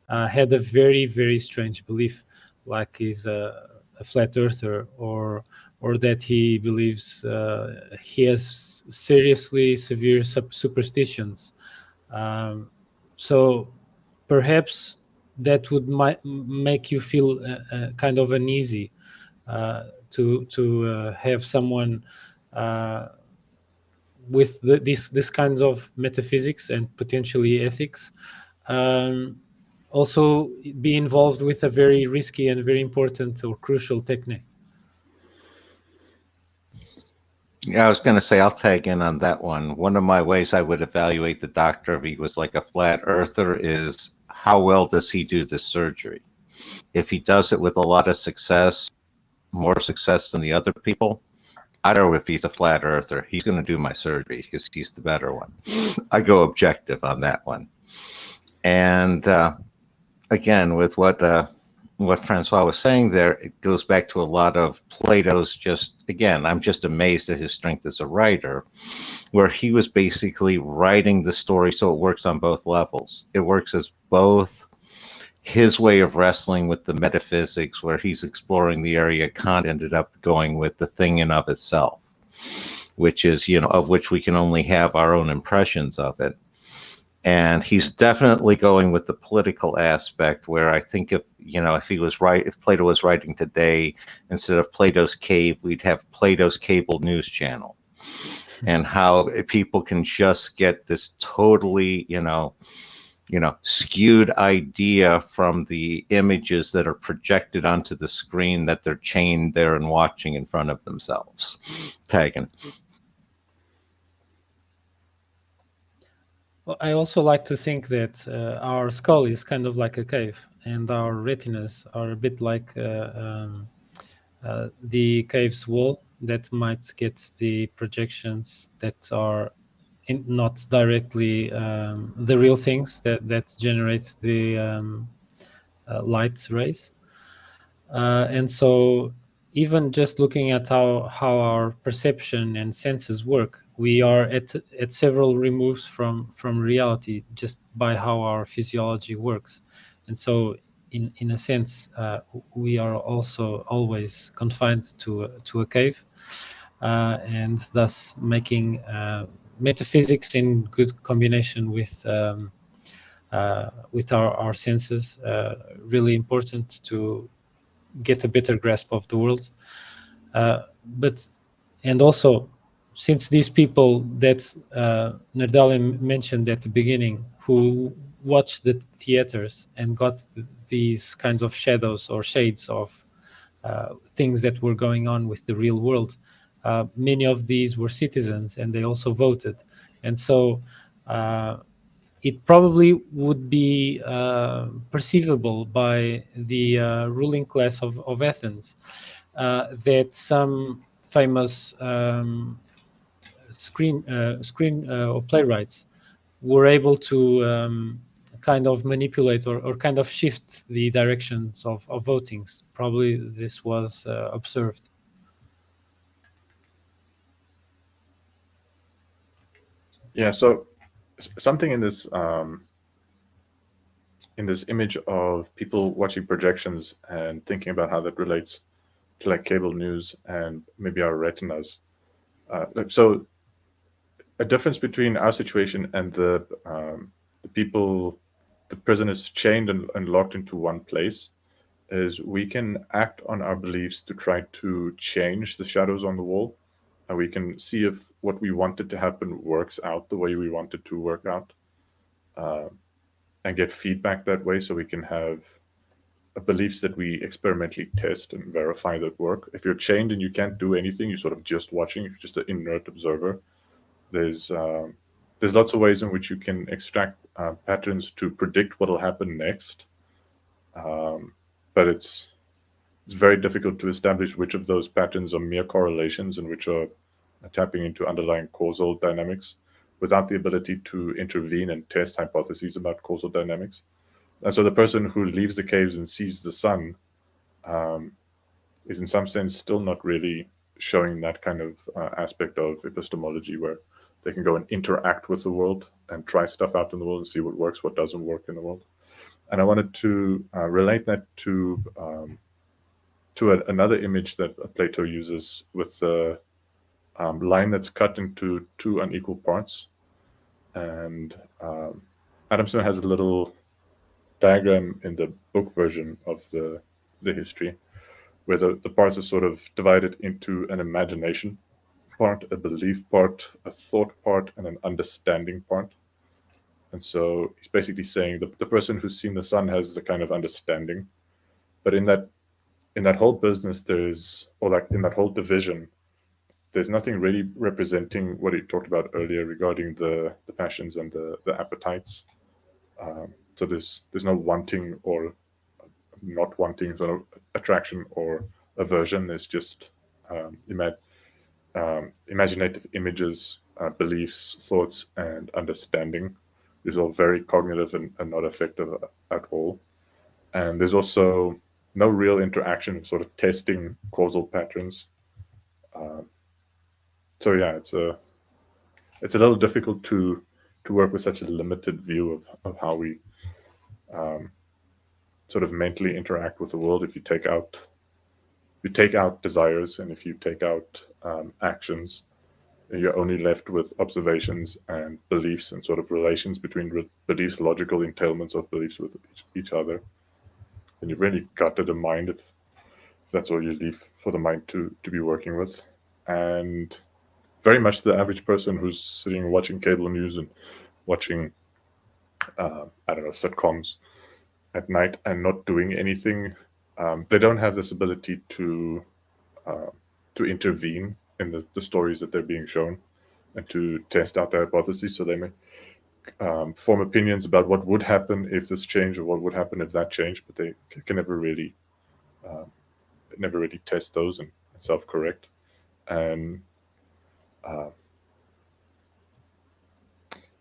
had a very, very strange belief, like he's a flat earther, or that he believes he has seriously severe superstitions. So perhaps that would make you feel kind of uneasy to have someone with these kinds of metaphysics and potentially ethics also be involved with a very risky and very important or crucial technique. Yeah, I was going to say, I'll tag in on that one. One of my ways I would evaluate the doctor if he was like a flat earther is how well does he do the surgery? If he does it with a lot of success, more success than the other people, I don't know if he's a flat earther. He's going to do my surgery because he's the better one. I go objective on that one. And again, with what Francois was saying there, it goes back to a lot of Plato's I'm just amazed at his strength as a writer, where he was basically writing the story so it works on both levels. It works as both his way of wrestling with the metaphysics, where he's exploring the area Kant ended up going with, the thing in of itself, which is, of which we can only have our own impressions of it. And he's definitely going with the political aspect, where I think if Plato was writing today, instead of Plato's Cave, we'd have Plato's Cable News Channel. and how people can just get this totally, skewed idea from the images that are projected onto the screen that they're chained there and watching in front of themselves. Tegan. Well, I also like to think that our skull is kind of like a cave, and our retinas are a bit like the cave's wall that might get the projections that are not directly the real things that generate the light rays. And so even just looking at how our perception and senses work, we are at several removes from reality just by how our physiology works. And so in a sense, we are also always confined to a cave, and thus making metaphysics in good combination with our senses really important to get a better grasp of the world. And also, since these people that Nerdalim mentioned at the beginning, who watched the theaters and got these kinds of shadows or shades of things that were going on with the real world, many of these were citizens and they also voted. And so it probably would be perceivable by the ruling class of Athens that some famous screen or playwrights were able to kind of manipulate or kind of shift the directions of votings. Probably this was observed. Yeah, so something in this image of people watching projections and thinking about how that relates to like cable news and maybe our retinas. So a difference between our situation and the people, the prisoners chained and locked into one place, is we can act on our beliefs to try to change the shadows on the wall, and we can see if what we wanted to happen works out the way we want it to work out, and get feedback that way, so we can have beliefs that we experimentally test and verify that work. If you're chained and you can't do anything, you're sort of just watching, you're just an inert observer. There's lots of ways in which you can extract patterns to predict what will happen next, but it's very difficult to establish which of those patterns are mere correlations and which are tapping into underlying causal dynamics without the ability to intervene and test hypotheses about causal dynamics. And so the person who leaves the caves and sees the sun is in some sense still not really showing that kind of aspect of epistemology where they can go and interact with the world and try stuff out in the world and see what works, what doesn't work in the world. And I wanted to relate that to another image that Plato uses with the line that's cut into two unequal parts. And Adamson has a little diagram in the book version of the history where the parts are sort of divided into an imagination part, a belief part, a thought part, and an understanding part. And so he's basically saying the person who's seen the sun has the kind of understanding, but in that whole business, in that whole division, there's nothing really representing what he talked about earlier regarding the passions and the appetites. So there's no wanting or not wanting, sort of attraction or aversion. There's just imaginative images, beliefs, thoughts, and understanding. These are all very cognitive and not affective at all. And there's also no real interaction of sort of testing causal patterns. So yeah, it's a little difficult to work with such a limited view of how we sort of mentally interact with the world. If you take out desires and if you take out actions, you're only left with observations and beliefs and sort of relations between beliefs, logical entailments of beliefs with each other. And you've really gutted the mind if that's all you leave for the mind to be working with. And very much the average person who's sitting watching cable news and watching, I don't know, sitcoms at night and not doing anything. They don't have this ability to intervene in the stories that they're being shown and to test out their hypotheses. So they may form opinions about what would happen if this changed or what would happen if that changed, but they can never really test those and self-correct. And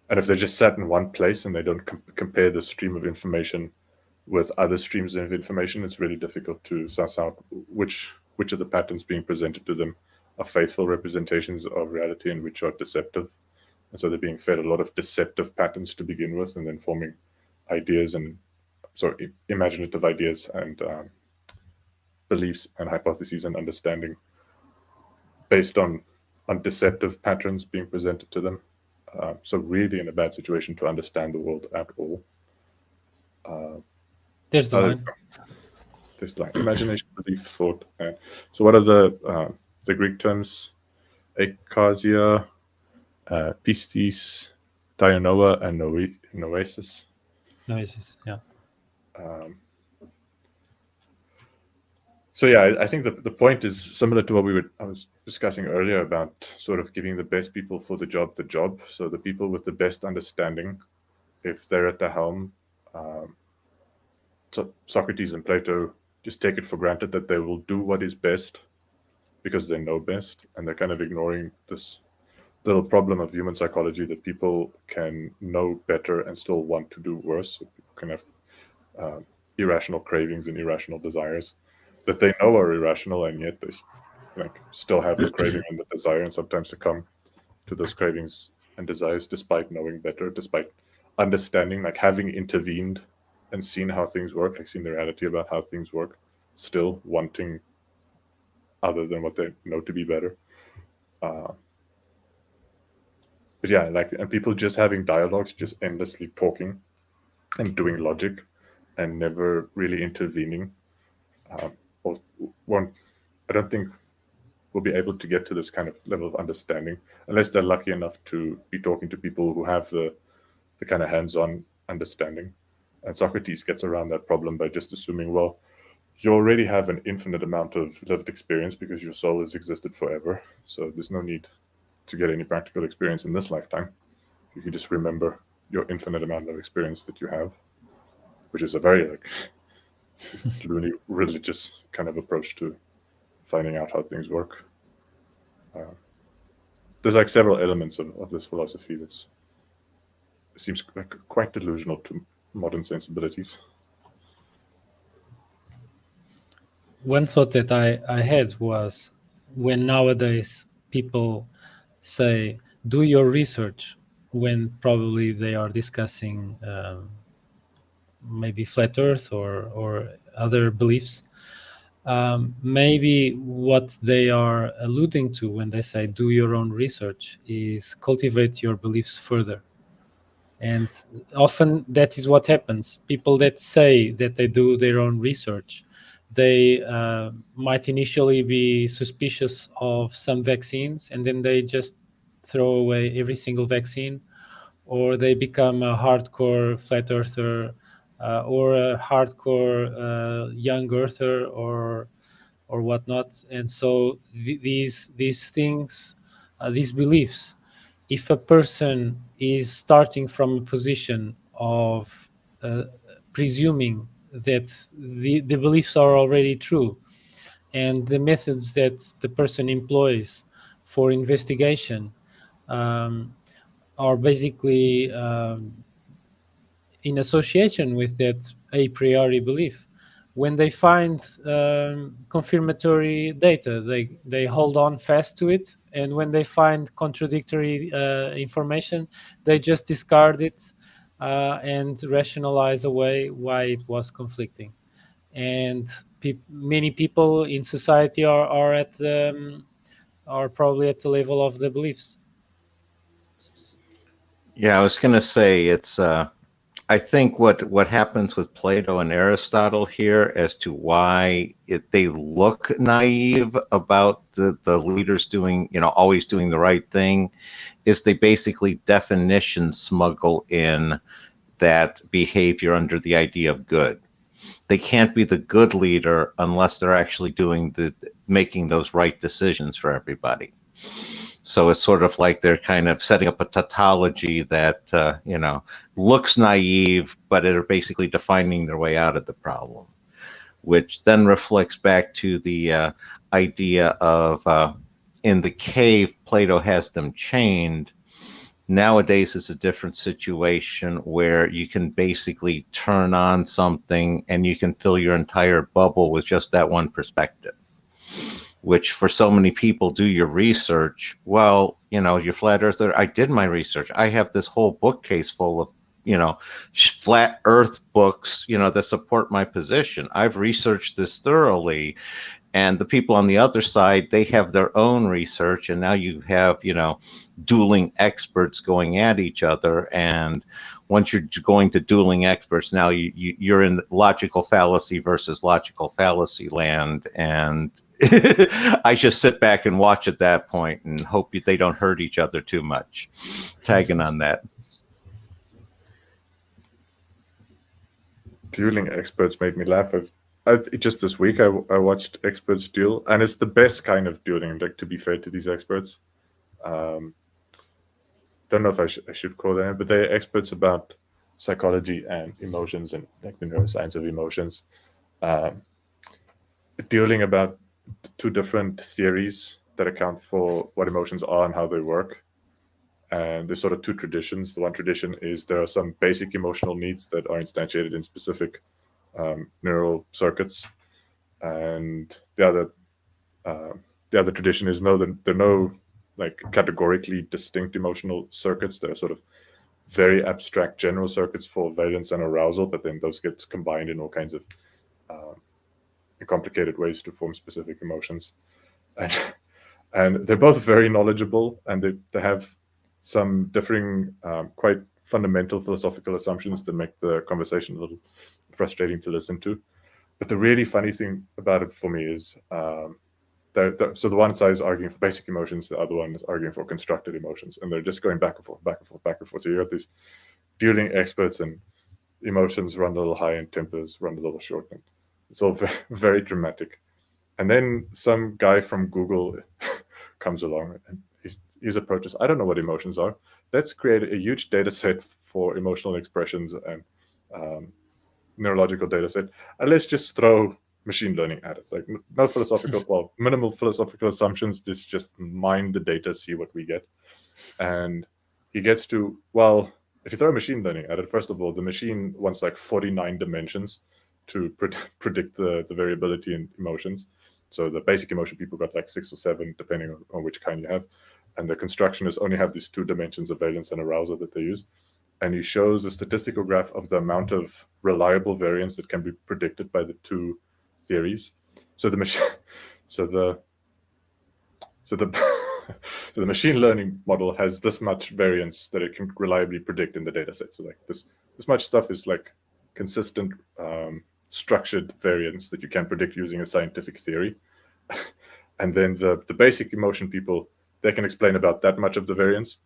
if they're just sat in one place and they don't compare the stream of information with other streams of information, it's really difficult to suss out which of the patterns being presented to them are faithful representations of reality and which are deceptive. And so they're being fed a lot of deceptive patterns to begin with, and then forming ideas and imaginative ideas and beliefs and hypotheses and understanding based on deceptive patterns being presented to them. So really in a bad situation to understand the world at all. There's the line. There's like imagination, belief, thought. So what are the Greek terms? Eikasia, pistis, dianoa, and noesis. Noesis, yeah. So yeah, I think the point is similar to what I was discussing earlier about sort of giving the best people for the job. So the people with the best understanding, if they're at the helm, so Socrates and Plato just take it for granted that they will do what is best because they know best, and they're kind of ignoring this little problem of human psychology that people can know better and still want to do worse. So people can have irrational cravings and irrational desires that they know are irrational, and yet they still have the craving and the desire, and sometimes succumb to those cravings and desires despite knowing better, despite understanding, like having intervened and seen how things work, like seen the reality about how things work, still wanting other than what they know to be better. But yeah, and people just having dialogues, just endlessly talking and doing logic and never really intervening. I don't think we'll be able to get to this kind of level of understanding unless they're lucky enough to be talking to people who have the kind of hands-on understanding. And Socrates gets around that problem by just assuming, well, you already have an infinite amount of lived experience because your soul has existed forever. So there's no need to get any practical experience in this lifetime. You can just remember your infinite amount of experience that you have, which is a very really religious kind of approach to finding out how things work. There's several elements of this philosophy it seems quite delusional to modern sensibilities. One thought that I had was when nowadays people say, do your research, when probably they are discussing maybe flat earth or other beliefs, maybe what they are alluding to when they say do your own research is cultivate your beliefs further. And often that is what happens. People that say that they do their own research, they might initially be suspicious of some vaccines, and then they just throw away every single vaccine, or they become a hardcore flat earther or a hardcore young earther or whatnot. And so these things, these beliefs, if a person is starting from a position of presuming that the beliefs are already true, and the methods that the person employs for investigation are basically in association with that a priori belief, when they find confirmatory data, they hold on fast to it, and when they find contradictory information, they just discard it and rationalize away why it was conflicting. And many people in society are probably at the level of the beliefs. Yeah, I was going to say it's I think what happens with Plato and Aristotle here as to why they look naive about the leaders doing, always doing the right thing, is they basically definition smuggle in that behavior under the idea of good. They can't be the good leader unless they're actually making those right decisions for everybody. So it's sort of like they're kind of setting up a tautology that, looks naive, but are basically defining their way out of the problem, which then reflects back to the idea of in the cave, Plato has them chained. Nowadays, it's a different situation where you can basically turn on something and you can fill your entire bubble with just that one perspective. Which for so many people, do your research. Well, you're flat earther. I did my research. I have this whole bookcase full of, flat earth books, that support my position. I've researched this thoroughly. And the people on the other side, they have their own research. And now you have, dueling experts going at each other. And once you're going to dueling experts, now you're in logical fallacy versus logical fallacy land. And I just sit back and watch at that point and hope they don't hurt each other too much. Tagging on that. Dueling experts made me laugh. Just this week, I watched experts duel, and it's the best kind of dueling. Like, to be fair to these experts, don't know if I should call them, but they're experts about psychology and emotions and like the neuroscience of emotions. Dueling about two different theories that account for what emotions are and how they work. And there's sort of two traditions. The one tradition is there are some basic emotional needs that are instantiated in specific neural circuits, and the other tradition is there are no like categorically distinct emotional circuits. There are sort of very abstract general circuits for valence and arousal, but then those get combined in all kinds of complicated ways to form specific emotions. And they're both very knowledgeable, and they have some differing, quite fundamental philosophical assumptions that make the conversation a little frustrating to listen to. But the really funny thing about it for me is, so the one side is arguing for basic emotions, the other one is arguing for constructed emotions, and they're just going back and forth, back and forth, back and forth. So you got these dueling experts, and emotions run a little high and tempers run a little short, and it's all very, very dramatic. And then some guy from Google comes along, and his approach is, I don't know what emotions are. Let's create a huge data set for emotional expressions and neurological data set, and let's just throw machine learning at it. Like, no philosophical, minimal philosophical assumptions. Just mine the data, see what we get. And he gets to, well, if you throw machine learning at it, first of all, the machine wants like 49 dimensions to predict the variability in emotions. So the basic emotion people got like 6 or 7, depending on which kind you have. And the constructionists only have these 2 dimensions of valence and arousal that they use. And he shows a statistical graph of the amount of reliable variance that can be predicted by the 2 theories. So the machine learning model has this much variance that it can reliably predict in the data set. So like this much stuff is like consistent, structured variance that you can predict using a scientific theory. And then the basic emotion people, they can explain about that much of the variance,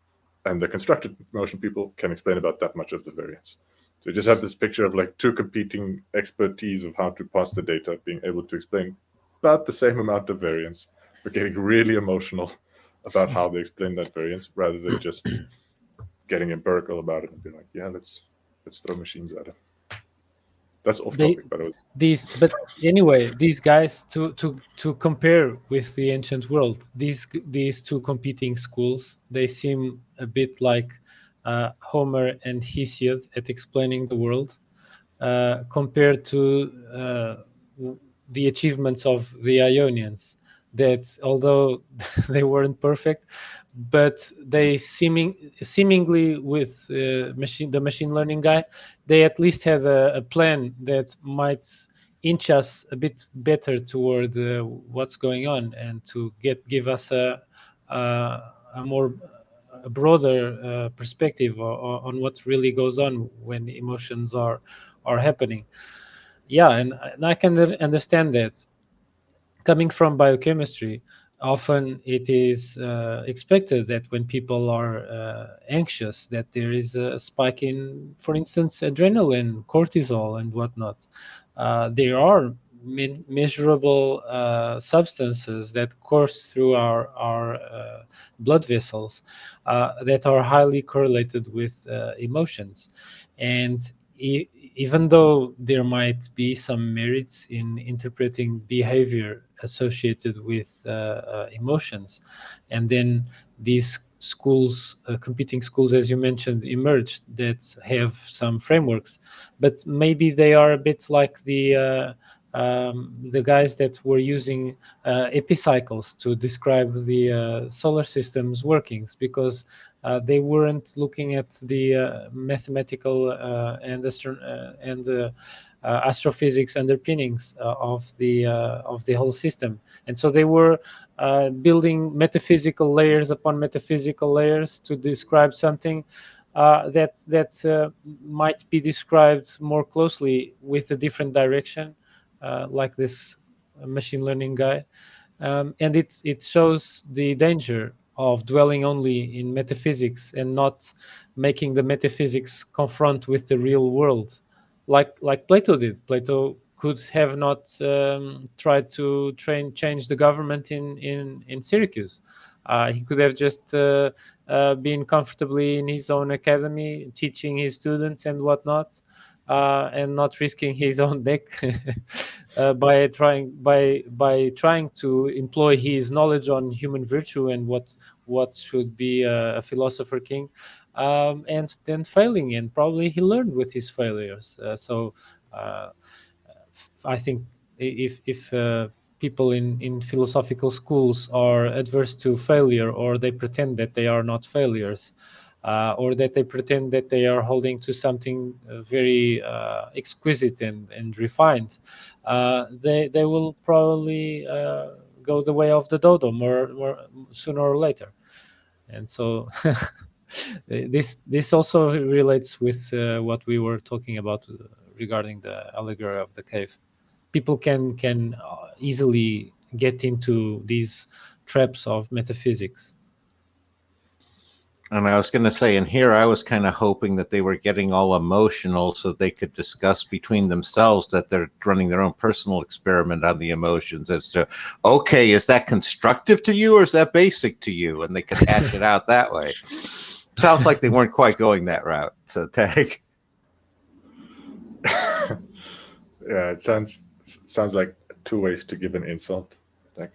and the constructed emotion people can explain about that much of the variance. So you just have this picture of like 2 competing expertise of how to parse the data, being able to explain about the same amount of variance, but getting really emotional about how they explain that variance, rather than just getting empirical about it and be like, yeah, let's throw machines at it. That's off topic, but but anyway, these guys, to compare with the ancient world, these 2 competing schools, they seem a bit like Homer and Hesiod at explaining the world, compared to the achievements of the Ionians. That although they weren't perfect, but they seemingly with the machine learning guy, they at least had a plan that might inch us a bit better toward what's going on, and to give us a a broader perspective on what really goes on when emotions are happening. Yeah, and I can understand that. Coming from biochemistry, often it is expected that when people are anxious, that there is a spike in, for instance, adrenaline, cortisol, and whatnot. There are measurable substances that course through our blood vessels that are highly correlated with emotions. And even though there might be some merits in interpreting behavior associated with emotions, and then these schools, competing schools, as you mentioned, emerged that have some frameworks, but maybe they are a bit like the guys that were using epicycles to describe the solar system's workings, because they weren't looking at the mathematical and astrophysics underpinnings of the whole system, and so they were building metaphysical layers upon metaphysical layers to describe something that might be described more closely with a different direction, like this machine learning guy. And it shows the danger of dwelling only in metaphysics and not making the metaphysics confront with the real world, like Plato did. Plato could have not tried to change the government in Syracuse. He could have just been comfortably in his own academy, teaching his students and whatnot, and not risking his own neck by trying to employ his knowledge on human virtue and what should be a philosopher king, and then failing. And probably he learned with his failures. So I think if people in philosophical schools are adverse to failure, or they pretend that they are not failures, or that they pretend that they are holding to something very exquisite and refined, they will probably go the way of the dodo more sooner or later. And so this also relates with what we were talking about regarding the allegory of the cave. People can easily get into these traps of metaphysics. And I was going to say, and here I was kind of hoping that they were getting all emotional so they could discuss between themselves that they're running their own personal experiment on the emotions as to, okay, is that constructive to you or is that basic to you? And they could hash it out that way. Sounds like they weren't quite going that route. So, Tag. Yeah, it sounds like two ways to give an insult. Like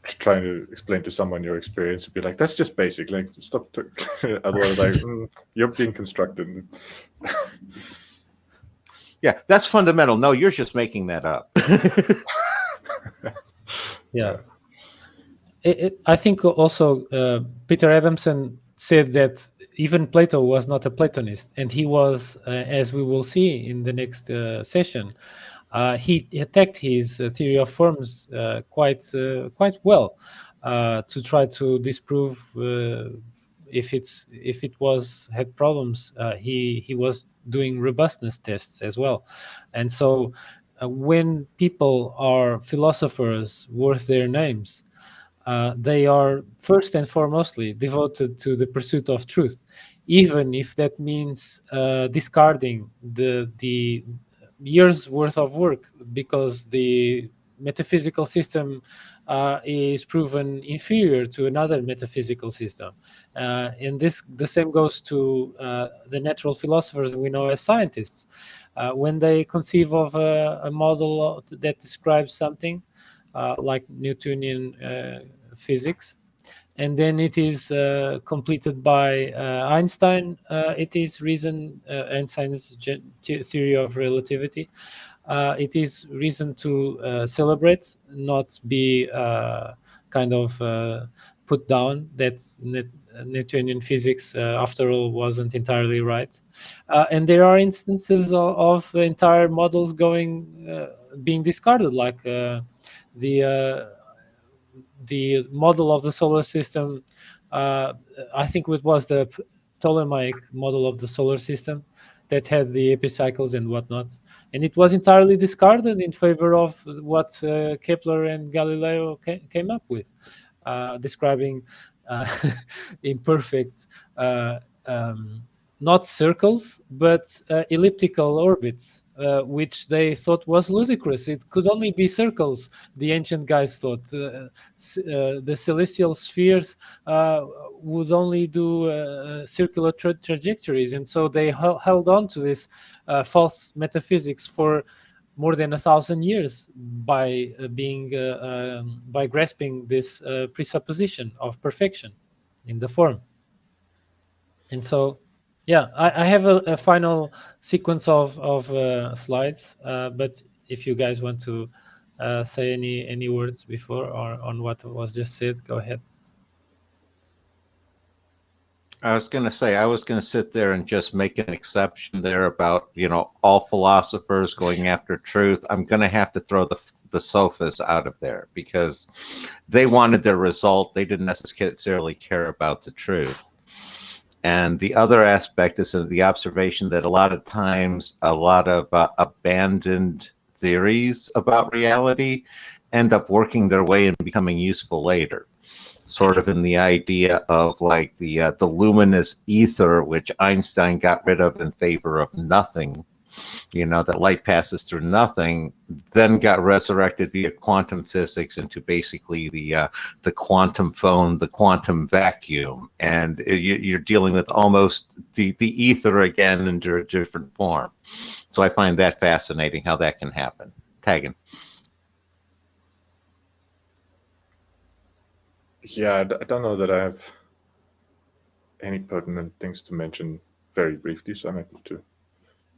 trying to explain to someone your experience would be like, that's just basic. Like, stop. Otherwise, like, you're being constructed. Yeah, that's fundamental. No, you're just making that up. Yeah. I think also Peter Adamson said that even Plato was not a Platonist, and he was, as we will see in the next session, he attacked his theory of forms quite well to try to disprove if it had problems. He was doing robustness tests as well, and so when people are philosophers worth their names, they are first and foremostly devoted to the pursuit of truth, even if that means discarding the years worth of work because the metaphysical system is proven inferior to another metaphysical system. And the same goes to the natural philosophers we know as scientists. When they conceive of a model that describes something, like Newtonian physics, and then it is completed by Einstein. It is reason, Einstein's theory of relativity. It is reason to celebrate, not be kind of put down that Newtonian physics, after all, wasn't entirely right. And there are instances of entire models being discarded, like the model of the solar system I think it was the Ptolemaic model of the solar system that had the epicycles and whatnot, and it was entirely discarded in favor of what Kepler and Galileo came up with, describing imperfect, not circles, but elliptical orbits, which they thought was ludicrous. It could only be circles, the ancient guys thought. The celestial spheres would only do circular trajectories, and so they held on to this false metaphysics for more than 1,000 years by by grasping this presupposition of perfection in the form. And so, yeah, I have a final sequence of slides, but if you guys want to say any words before or on what was just said, go ahead. I was going to say, I was going to sit there and just make an exception there about, all philosophers going after truth. I'm going to have to throw the sophists out of there because they wanted their result. They didn't necessarily care about the truth. And the other aspect is the observation that a lot of times, a lot of abandoned theories about reality end up working their way and becoming useful later. Sort of in the idea of like the luminous ether, which Einstein got rid of in favor of nothing, that light passes through nothing, then got resurrected via quantum physics into basically the quantum phone, the quantum vacuum, and you're dealing with almost the ether again under a different form. So I find that fascinating how that can happen. Tegan. Yeah, I don't know that I have any pertinent things to mention very briefly, so I'm able to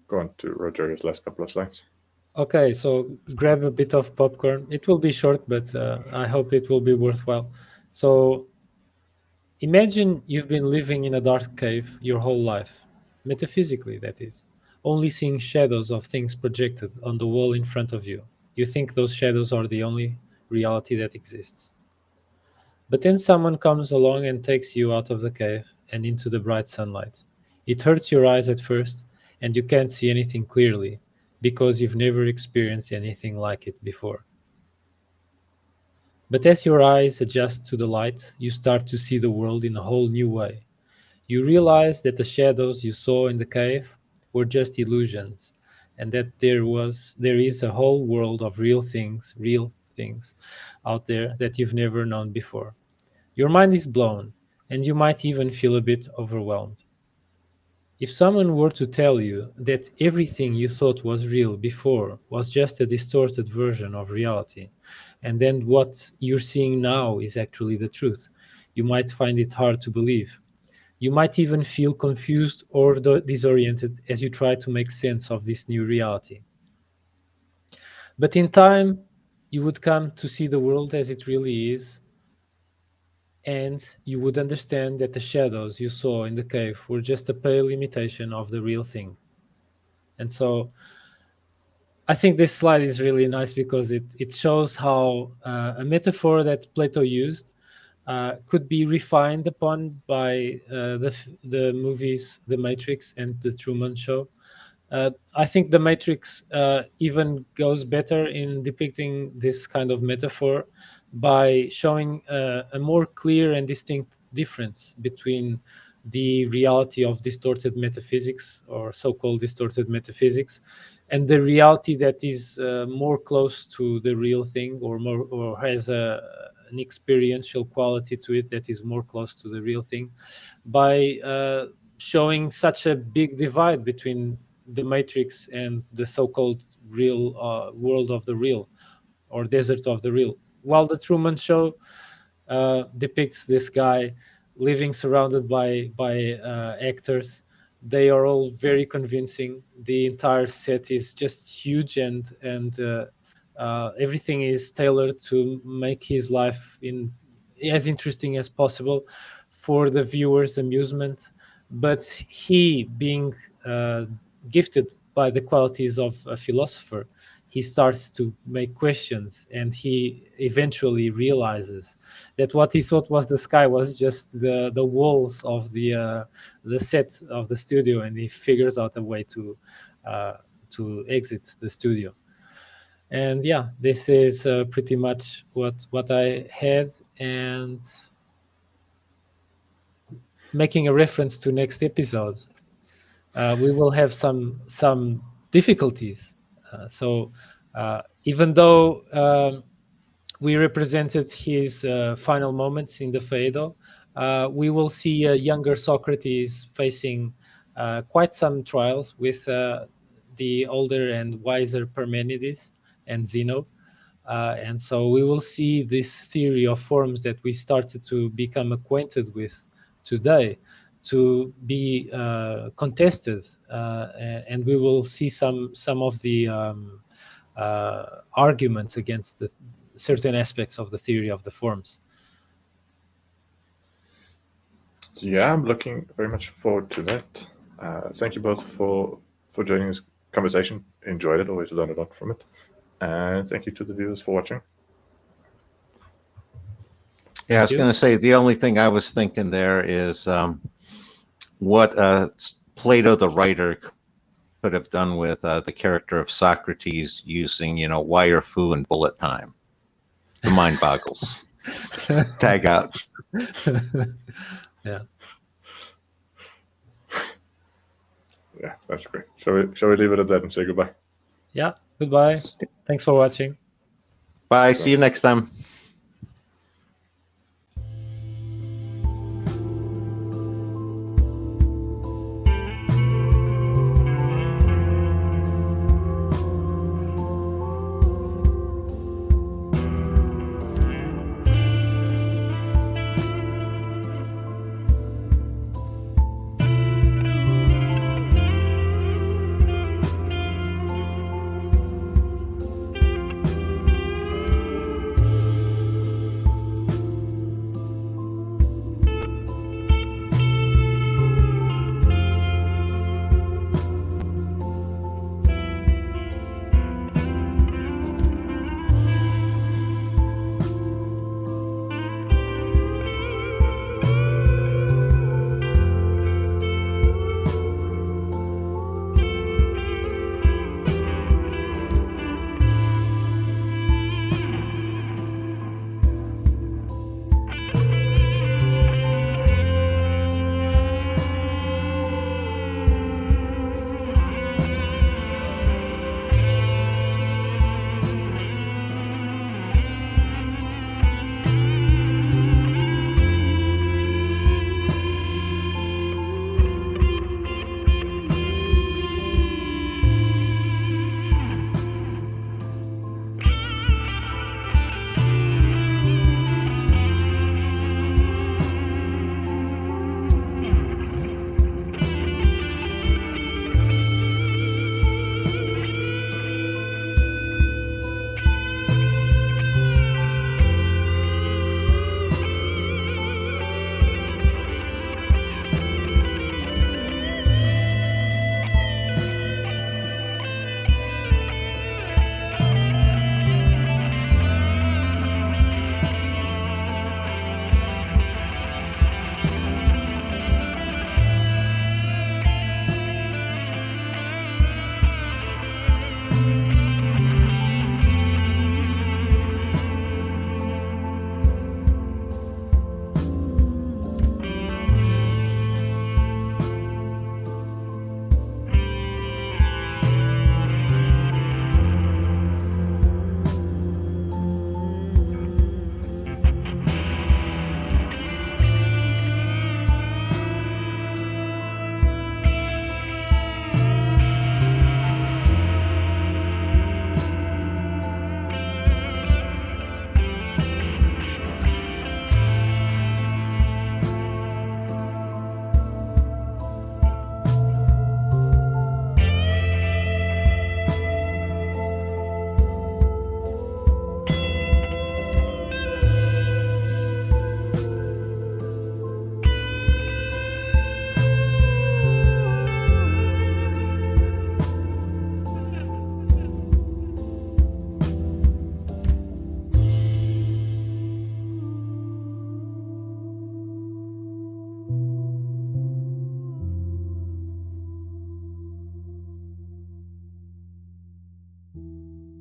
go on to Roger's last couple of slides. Okay, so grab a bit of popcorn. It will be short, but I hope it will be worthwhile. So imagine you've been living in a dark cave your whole life, metaphysically that is, only seeing shadows of things projected on the wall in front of you. You think those shadows are the only reality that exists. But then someone comes along and takes you out of the cave and into the bright sunlight. It hurts your eyes at first, and you can't see anything clearly, because you've never experienced anything like it before. But as your eyes adjust to the light, you start to see the world in a whole new way. You realize that the shadows you saw in the cave were just illusions, and that there is a whole world of real things out there that you've never known before. Your mind is blown, and you might even feel a bit overwhelmed. If someone were to tell you that everything you thought was real before was just a distorted version of reality, and then what you're seeing now is actually the truth, you might find it hard to believe. You might even feel confused or disoriented as you try to make sense of this new reality. But in time, you would come to see the world as it really is, and you would understand that the shadows you saw in the cave were just a pale imitation of the real thing. And so I think this slide is really nice because it shows how a metaphor that Plato used could be refined upon by the movies The Matrix and The Truman Show. I think The Matrix even goes better in depicting this kind of metaphor by showing a more clear and distinct difference between the reality of distorted metaphysics or so-called distorted metaphysics and the reality that is more close to the real thing or has an experiential quality to it that is more close to the real thing by showing such a big divide between the Matrix and the so-called real world of the real or desert of the real. While the Truman Show depicts this guy living surrounded by actors, they are all very convincing. The entire set is just huge, and everything is tailored to make his life as interesting as possible for the viewer's amusement. But he, being gifted by the qualities of a philosopher, he starts to make questions, and he eventually realizes that what he thought was the sky was just the walls of the set of the studio, and he figures out a way to exit the studio. And yeah, this is pretty much what I had. And making a reference to next episode, we will have some difficulties. So even though we represented his final moments in the Phaedo, we will see a younger Socrates facing quite some trials with the older and wiser Parmenides and Zeno. And so we will see this theory of forms that we started to become acquainted with today to be contested, and we will see some of the arguments against certain aspects of the theory of the forms. Yeah, I'm looking very much forward to that. Thank you both for joining this conversation. Enjoyed it. Always learned a lot from it. And thank you to the viewers for watching. Yeah, I was going to say, the only thing I was thinking there is what Plato the writer could have done with the character of Socrates using, wire fu and bullet time. The mind boggles. Tag out. Yeah. Yeah, that's great. Shall we leave it at that and say goodbye? Yeah, goodbye. Thanks for watching. Bye. See you next time.